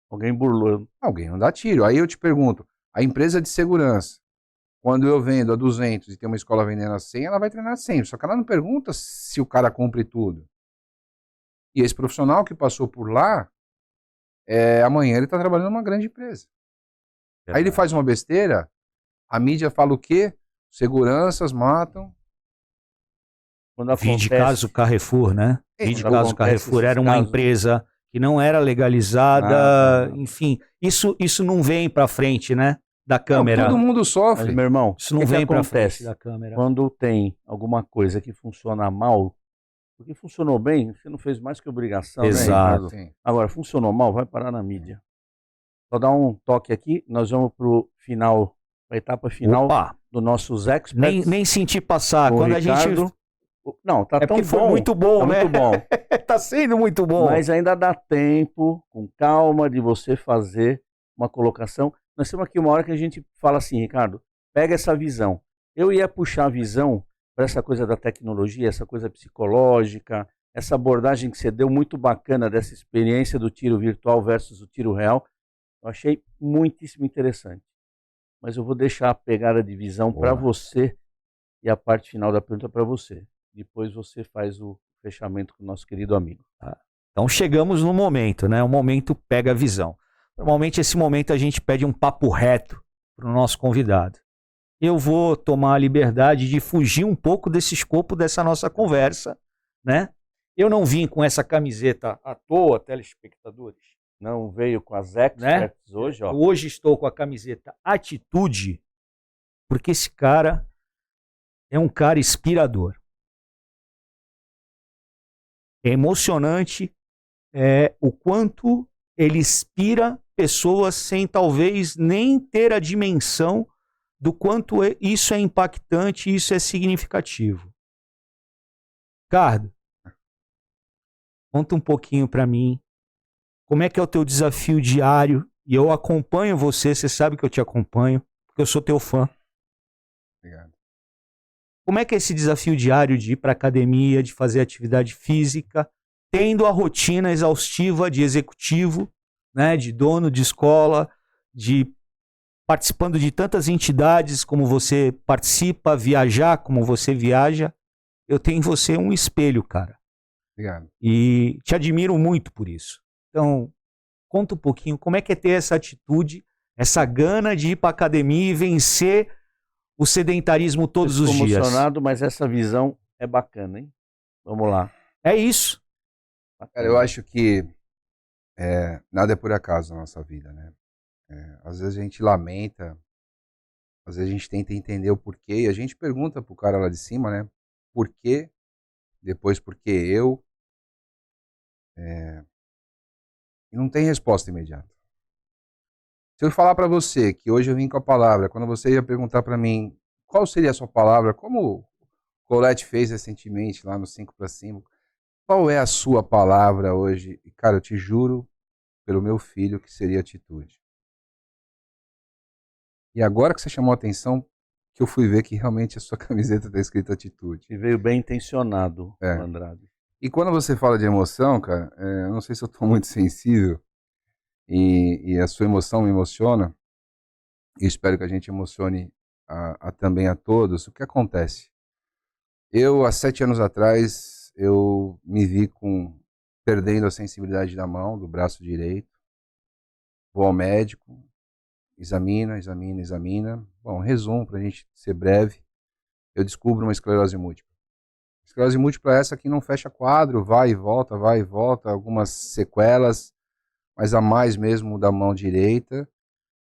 Alguém burlou. Alguém não dá tiro. Aí eu te pergunto, a empresa de segurança, quando eu vendo a 200 e tem uma escola vendendo a 100, ela vai treinar 100. Só que ela não pergunta se o cara cumpre tudo. E esse profissional que passou por lá, amanhã ele está trabalhando numa grande empresa. Aí ele faz uma besteira, a mídia fala o quê? Seguranças matam. Quando acontece... Vide caso Carrefour, né? Vide caso Carrefour, era uma empresa que não era legalizada, enfim. Isso não vem para frente, né? Da câmera. Não, todo mundo sofre. Mas, meu irmão, isso não vem para frente da câmera. Quando tem alguma coisa que funciona mal, porque funcionou bem, você não fez mais que obrigação, exato, né, Ricardo? Agora, funcionou mal, vai parar na mídia. Só dar um toque aqui, nós vamos pro final, a etapa final do nossos experts. Nem senti passar. Quando Ricardo, a gente... Não, tá tão bom. Foi muito bom, né? Muito bom. Tá sendo muito bom. Mas ainda dá tempo, com calma, de você fazer uma colocação. Nós temos aqui uma hora que a gente fala assim, Ricardo, pega essa visão. Eu ia puxar a visão para essa coisa da tecnologia, essa coisa psicológica, essa abordagem que você deu muito bacana dessa experiência do tiro virtual versus o tiro real. Eu achei muitíssimo interessante. Mas eu vou deixar a pegada de visão para você e a parte final da pergunta para você. Depois você faz o fechamento com o nosso querido amigo. Então chegamos no momento, né? O momento pega a visão. Normalmente esse momento a gente pede um papo reto para o nosso convidado. Eu vou tomar a liberdade de fugir um pouco desse escopo dessa nossa conversa, né? Eu não vim com essa camiseta à toa, telespectadores. Não veio com as experts, né? Hoje, ó. Hoje estou com a camiseta Atitude, porque esse cara é um cara inspirador. É emocionante o quanto ele inspira pessoas sem talvez nem ter a dimensão do quanto isso é impactante e isso é significativo. Ricardo, conta um pouquinho para mim, como é que é o teu desafio diário? E eu acompanho você sabe que eu te acompanho, porque eu sou teu fã. Obrigado. Como é que é esse desafio diário de ir para academia, de fazer atividade física, tendo a rotina exaustiva de executivo, né, de dono de escola, de participando de tantas entidades como você participa, viajar como você viaja? Eu tenho em você um espelho, cara. Obrigado. E te admiro muito por isso. Então, conta um pouquinho como é que é ter essa atitude, essa gana de ir para academia e vencer o sedentarismo todos os dias. Emocionado, mas essa visão é bacana, hein? Vamos lá. É isso. Cara, eu acho que nada é por acaso na nossa vida, né? Às vezes a gente lamenta, às vezes a gente tenta entender o porquê, e a gente pergunta pro cara lá de cima, né? Por quê? Depois por que eu? E não tem resposta imediata. Se eu falar para você que hoje eu vim com a palavra, quando você ia perguntar para mim qual seria a sua palavra, como o Colette fez recentemente lá no 5 para cima, qual é a sua palavra hoje? E, cara, eu te juro pelo meu filho que seria atitude. E agora que você chamou a atenção, que eu fui ver que realmente a sua camiseta está escrita atitude. E veio bem intencionado, Andrade. E quando você fala de emoção, cara, eu não sei se eu estou muito sensível, e a sua emoção me emociona, e espero que a gente emocione também a todos. O que acontece? Eu, há 7 anos atrás, eu me vi perdendo a sensibilidade da mão, do braço direito. Vou ao médico, examina. Bom, resumo, para a gente ser breve, eu descubro uma esclerose múltipla. Esclerose múltipla é essa que não fecha quadro, vai e volta, algumas sequelas, mas a mais mesmo da mão direita.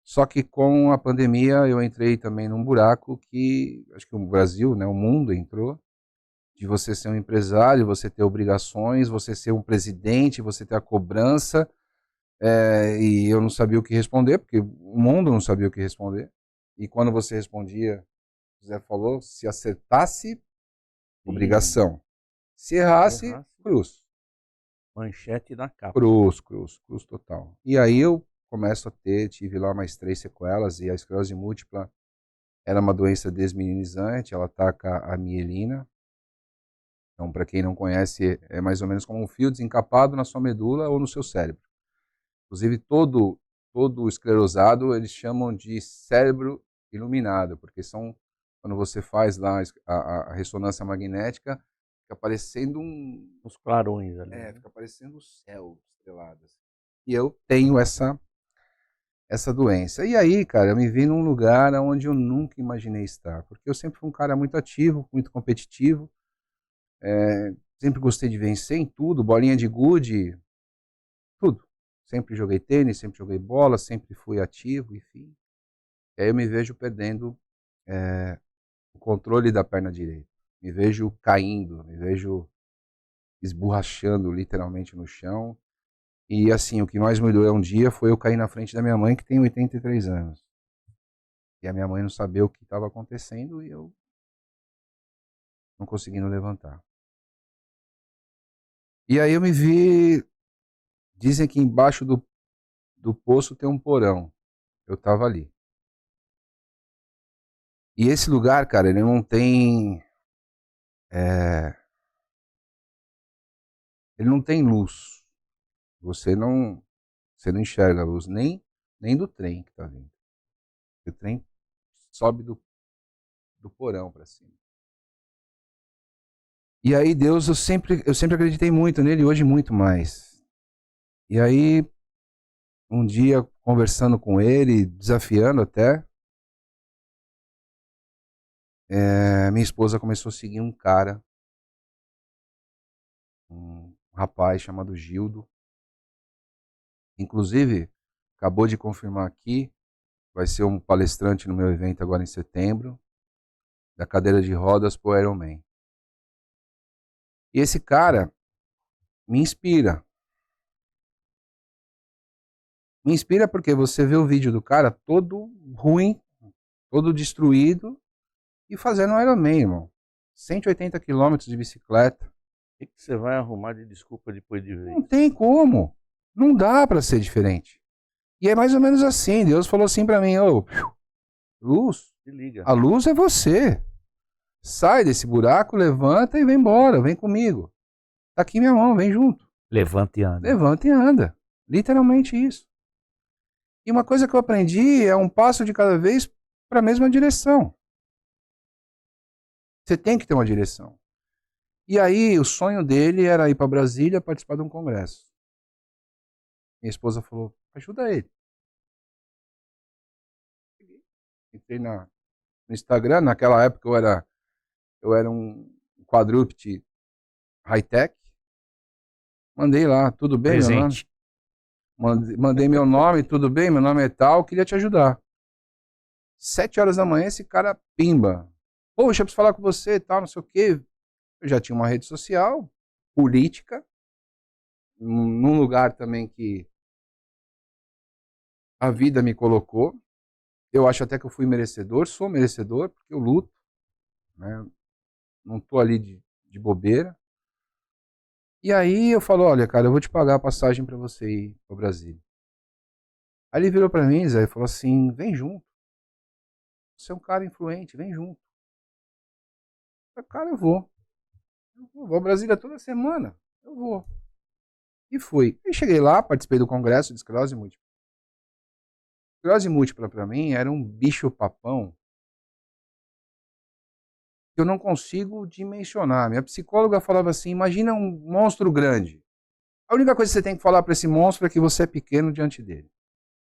Só que com a pandemia eu entrei também num buraco que, acho que o Brasil, né, o mundo entrou, de você ser um empresário, você ter obrigações, você ser um presidente, você ter a cobrança, e eu não sabia o que responder, porque o mundo não sabia o que responder. E quando você respondia, o Zé falou, se acertasse, obrigação. Se errasse, cruz. Manchete da capa. Cruz total. E aí eu começo tive lá mais 3 sequelas, e a esclerose múltipla era uma doença desmielinizante, ela ataca a mielina, Então, para quem não conhece, é mais ou menos como um fio desencapado na sua medula ou no seu cérebro. Inclusive, todo esclerosado, eles chamam de cérebro iluminado, porque quando você faz lá a ressonância magnética, fica parecendo uns clarões ali. Fica parecendo o céu estrelado. E eu tenho essa doença. E aí, cara, eu me vi num lugar onde eu nunca imaginei estar, porque eu sempre fui um cara muito ativo, muito competitivo, sempre gostei de vencer em tudo, bolinha de gude, tudo. Sempre joguei tênis, sempre joguei bola, sempre fui ativo, enfim. E aí eu me vejo perdendo o controle da perna direita. Me vejo caindo, me vejo esborrachando literalmente no chão. E assim, o que mais me doeu um dia foi eu cair na frente da minha mãe, que tem 83 anos. E a minha mãe não sabia o que estava acontecendo e eu não conseguindo levantar. E aí eu me vi, dizem que embaixo do poço tem um porão. Eu estava ali. E esse lugar, cara, ele não tem... ele não tem luz. Você não enxerga a luz nem do trem que está vindo. O trem sobe do porão para cima. E aí Deus, eu sempre acreditei muito nele, hoje muito mais. E aí, um dia, conversando com ele, desafiando até, minha esposa começou a seguir um cara, um rapaz chamado Gildo. Inclusive, acabou de confirmar aqui, vai ser um palestrante no meu evento agora em setembro, da cadeira de rodas pro Ironman. E esse cara me inspira. Me inspira porque você vê o vídeo do cara todo ruim, todo destruído, e fazendo um Ironman, irmão. 180 quilômetros de bicicleta. O que você vai arrumar de desculpa depois de ver? Não tem como. Não dá para ser diferente. E é mais ou menos assim. Deus falou assim para mim, luz, se liga. A luz é você. Sai desse buraco, levanta e vem embora, vem comigo. Tá aqui minha mão, vem junto. Levanta e anda. Levanta e anda. Literalmente isso. E uma coisa que eu aprendi é um passo de cada vez para a mesma direção. Você tem que ter uma direção. E aí, o sonho dele era ir para Brasília participar de um congresso. Minha esposa falou, ajuda ele. Entrei no Instagram, naquela época eu era um quadrúpede high-tech. Mandei lá, tudo bem, presente. Meu nome? Mandei meu nome, tudo bem, meu nome é tal, queria te ajudar. 7 horas da manhã, esse cara pimba. Poxa, eu preciso falar com você e tal, não sei o quê. Eu já tinha uma rede social, política, num lugar também que a vida me colocou. Eu acho até que eu fui merecedor, sou merecedor, porque eu luto, né? Não tô ali de bobeira. E aí eu falo, olha, cara, eu vou te pagar a passagem para você ir para Brasília. Aí ele virou para mim, Zé, e falou assim, vem junto. Você é um cara influente, vem junto. Eu falei, cara, eu vou. Eu vou a Brasília toda semana. Eu vou. E fui. Aí cheguei lá, participei do congresso de esclerose múltipla. Esclerose múltipla para mim era um bicho papão que eu não consigo dimensionar. Minha psicóloga falava assim, imagina um monstro grande. A única coisa que você tem que falar para esse monstro é que você é pequeno diante dele.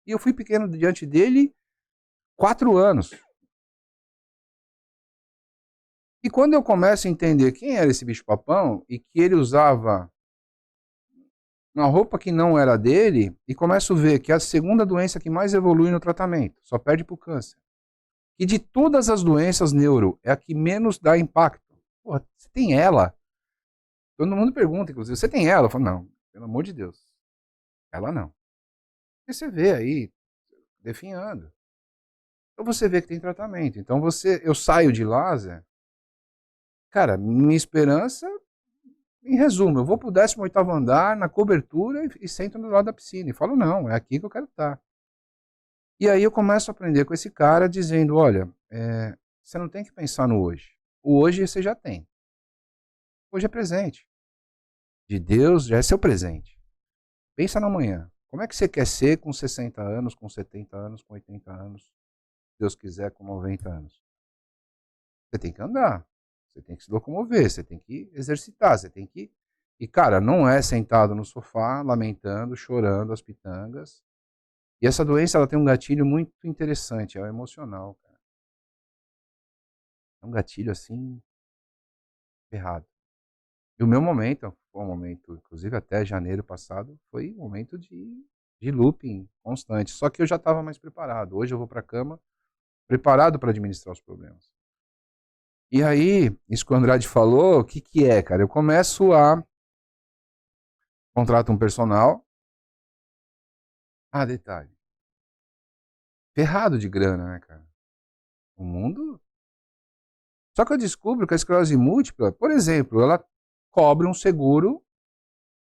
E eu fui pequeno diante dele 4 anos. E quando eu começo a entender quem era esse bicho-papão e que ele usava uma roupa que não era dele, e começo a ver que é a segunda doença que mais evolui no tratamento, só perde para o câncer. E de todas as doenças neuro, é a que menos dá impacto. Porra, você tem ela? Todo mundo pergunta, inclusive, você tem ela? Eu falo, não, pelo amor de Deus. Ela não. E você vê aí, definhando. Então você vê que tem tratamento. Então eu saio de lá, Zé. Cara, minha esperança, em resumo, eu vou pro 18º andar, na cobertura, e sento do lado da piscina. E falo, não, é aqui que eu quero estar. E aí eu começo a aprender com esse cara, dizendo, olha, você não tem que pensar no hoje. O hoje você já tem. Hoje é presente. De Deus já é seu presente. Pensa no amanhã. Como é que você quer ser com 60 anos, com 70 anos, com 80 anos, se Deus quiser, com 90 anos? Você tem que andar, você tem que se locomover, você tem que exercitar, você tem que... E, cara, não é sentado no sofá, lamentando, chorando as pitangas. E essa doença, ela tem um gatilho muito interessante, é o emocional, cara. É um gatilho, assim, errado. E o meu momento, foi um momento, inclusive até janeiro passado, foi um momento de looping constante. Só que eu já estava mais preparado. Hoje eu vou para a cama preparado para administrar os problemas. E aí, isso que o Andrade falou, o que é, cara? Eu começo a contrato um personal. Ah, detalhe. Ferrado de grana, né, cara? O mundo... Só que eu descubro que a esclerose múltipla, por exemplo, ela cobre um seguro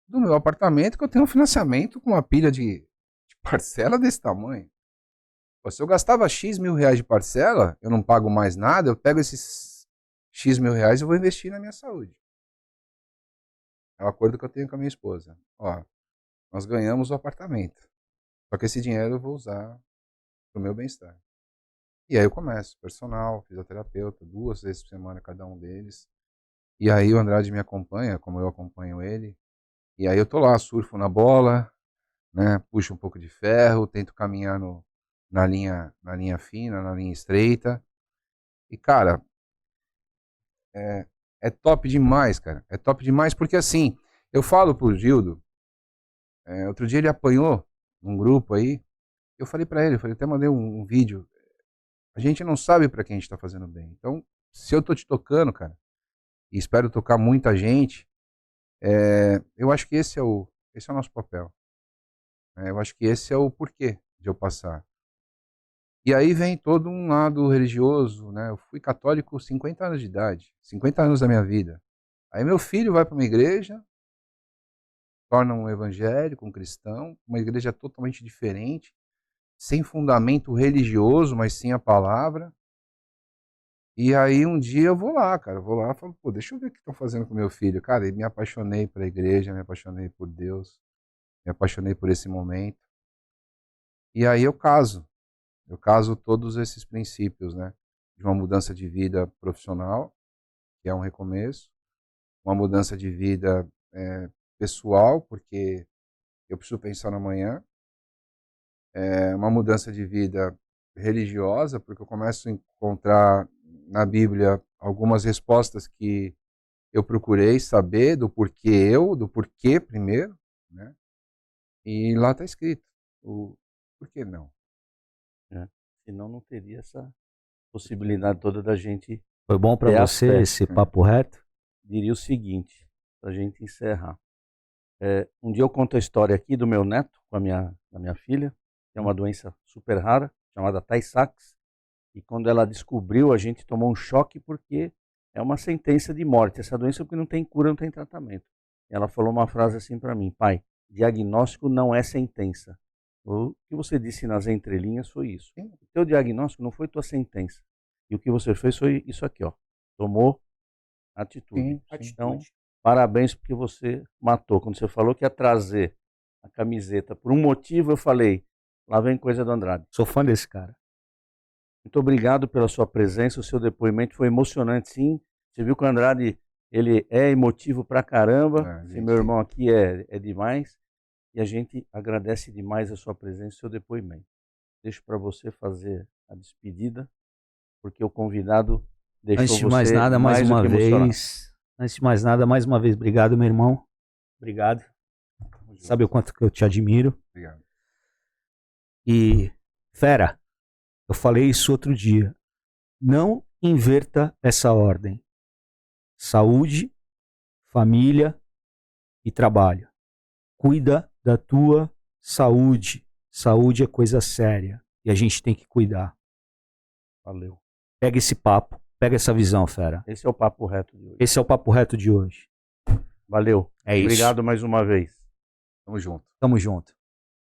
do meu apartamento, que eu tenho um financiamento com uma pilha de parcela desse tamanho. Pô, se eu gastava X mil reais de parcela, eu não pago mais nada, eu pego esses X mil reais e vou investir na minha saúde. É o acordo que eu tenho com a minha esposa. Ó, nós ganhamos o apartamento. Só que esse dinheiro eu vou usar para o meu bem-estar. E aí eu começo, personal, fisioterapeuta, 2 vezes por semana cada um deles. E aí o Andrade me acompanha, como eu acompanho ele. E aí eu tô lá, surfo na bola, né, puxo um pouco de ferro, tento caminhar na linha fina, na linha estreita. E, cara, é top demais, cara. É top demais porque, assim, eu falo pro Gildo, outro dia ele apanhou num grupo aí, eu falei pra ele, até mandei um vídeo. A gente não sabe pra quem a gente tá fazendo bem. Então, se eu tô te tocando, cara, e espero tocar muita gente, eu acho que esse é o nosso papel. Eu acho que esse é o porquê de eu passar. E aí vem todo um lado religioso, né? Eu fui católico 50 anos de idade, 50 anos da minha vida. Aí meu filho vai para uma igreja, torna um evangélico, um cristão, uma igreja totalmente diferente, sem fundamento religioso, mas sim a palavra. E aí um dia eu vou lá, cara, vou lá e falo, pô, deixa eu ver o que estão fazendo com meu filho. Cara, e me apaixonei pela igreja, me apaixonei por Deus, me apaixonei por esse momento. E aí eu caso todos esses princípios, né? De uma mudança de vida profissional, que é um recomeço, uma mudança de vida pessoal, porque eu preciso pensar no amanhã, uma mudança de vida religiosa, porque eu começo a encontrar na Bíblia algumas respostas que eu procurei saber do porquê primeiro, né? E lá está escrito o porquê não. Senão não teria essa possibilidade toda da gente... Foi bom para você esse papo reto? Diria o seguinte, para a gente encerrar. Um dia eu conto a história aqui do meu neto com a minha filha, que é uma doença super rara, chamada Tay-Sachs, e quando ela descobriu, a gente tomou um choque porque é uma sentença de morte. Essa doença porque não tem cura, não tem tratamento. Ela falou uma frase assim para mim: pai, diagnóstico não é sentença. O que você disse nas entrelinhas foi isso. O teu diagnóstico não foi tua sentença. E o que você fez foi isso aqui, ó. Tomou atitude. Então, parabéns porque você matou. Quando você falou que ia trazer a camiseta por um motivo, eu falei, lá vem coisa do Andrade. Sou fã desse cara. Muito obrigado pela sua presença, o seu depoimento foi emocionante, sim. Você viu que o Andrade, ele é emotivo pra caramba. Esse meu irmão aqui é demais. E a gente agradece demais a sua presença e o seu depoimento. Deixo para você fazer a despedida, porque o convidado deixou você... Antes de mais nada, mais uma vez, obrigado, meu irmão. Obrigado. Sabe o quanto que eu te admiro. Obrigado. E, fera, eu falei isso outro dia. Não inverta essa ordem. Saúde, família e trabalho. Cuida da tua saúde. Saúde é coisa séria. E a gente tem que cuidar. Valeu. Pega esse papo. Pega essa visão, fera. Esse é o papo reto de hoje. Esse é o papo reto de hoje. Valeu. É isso. Obrigado mais uma vez. Tamo junto. Tamo junto.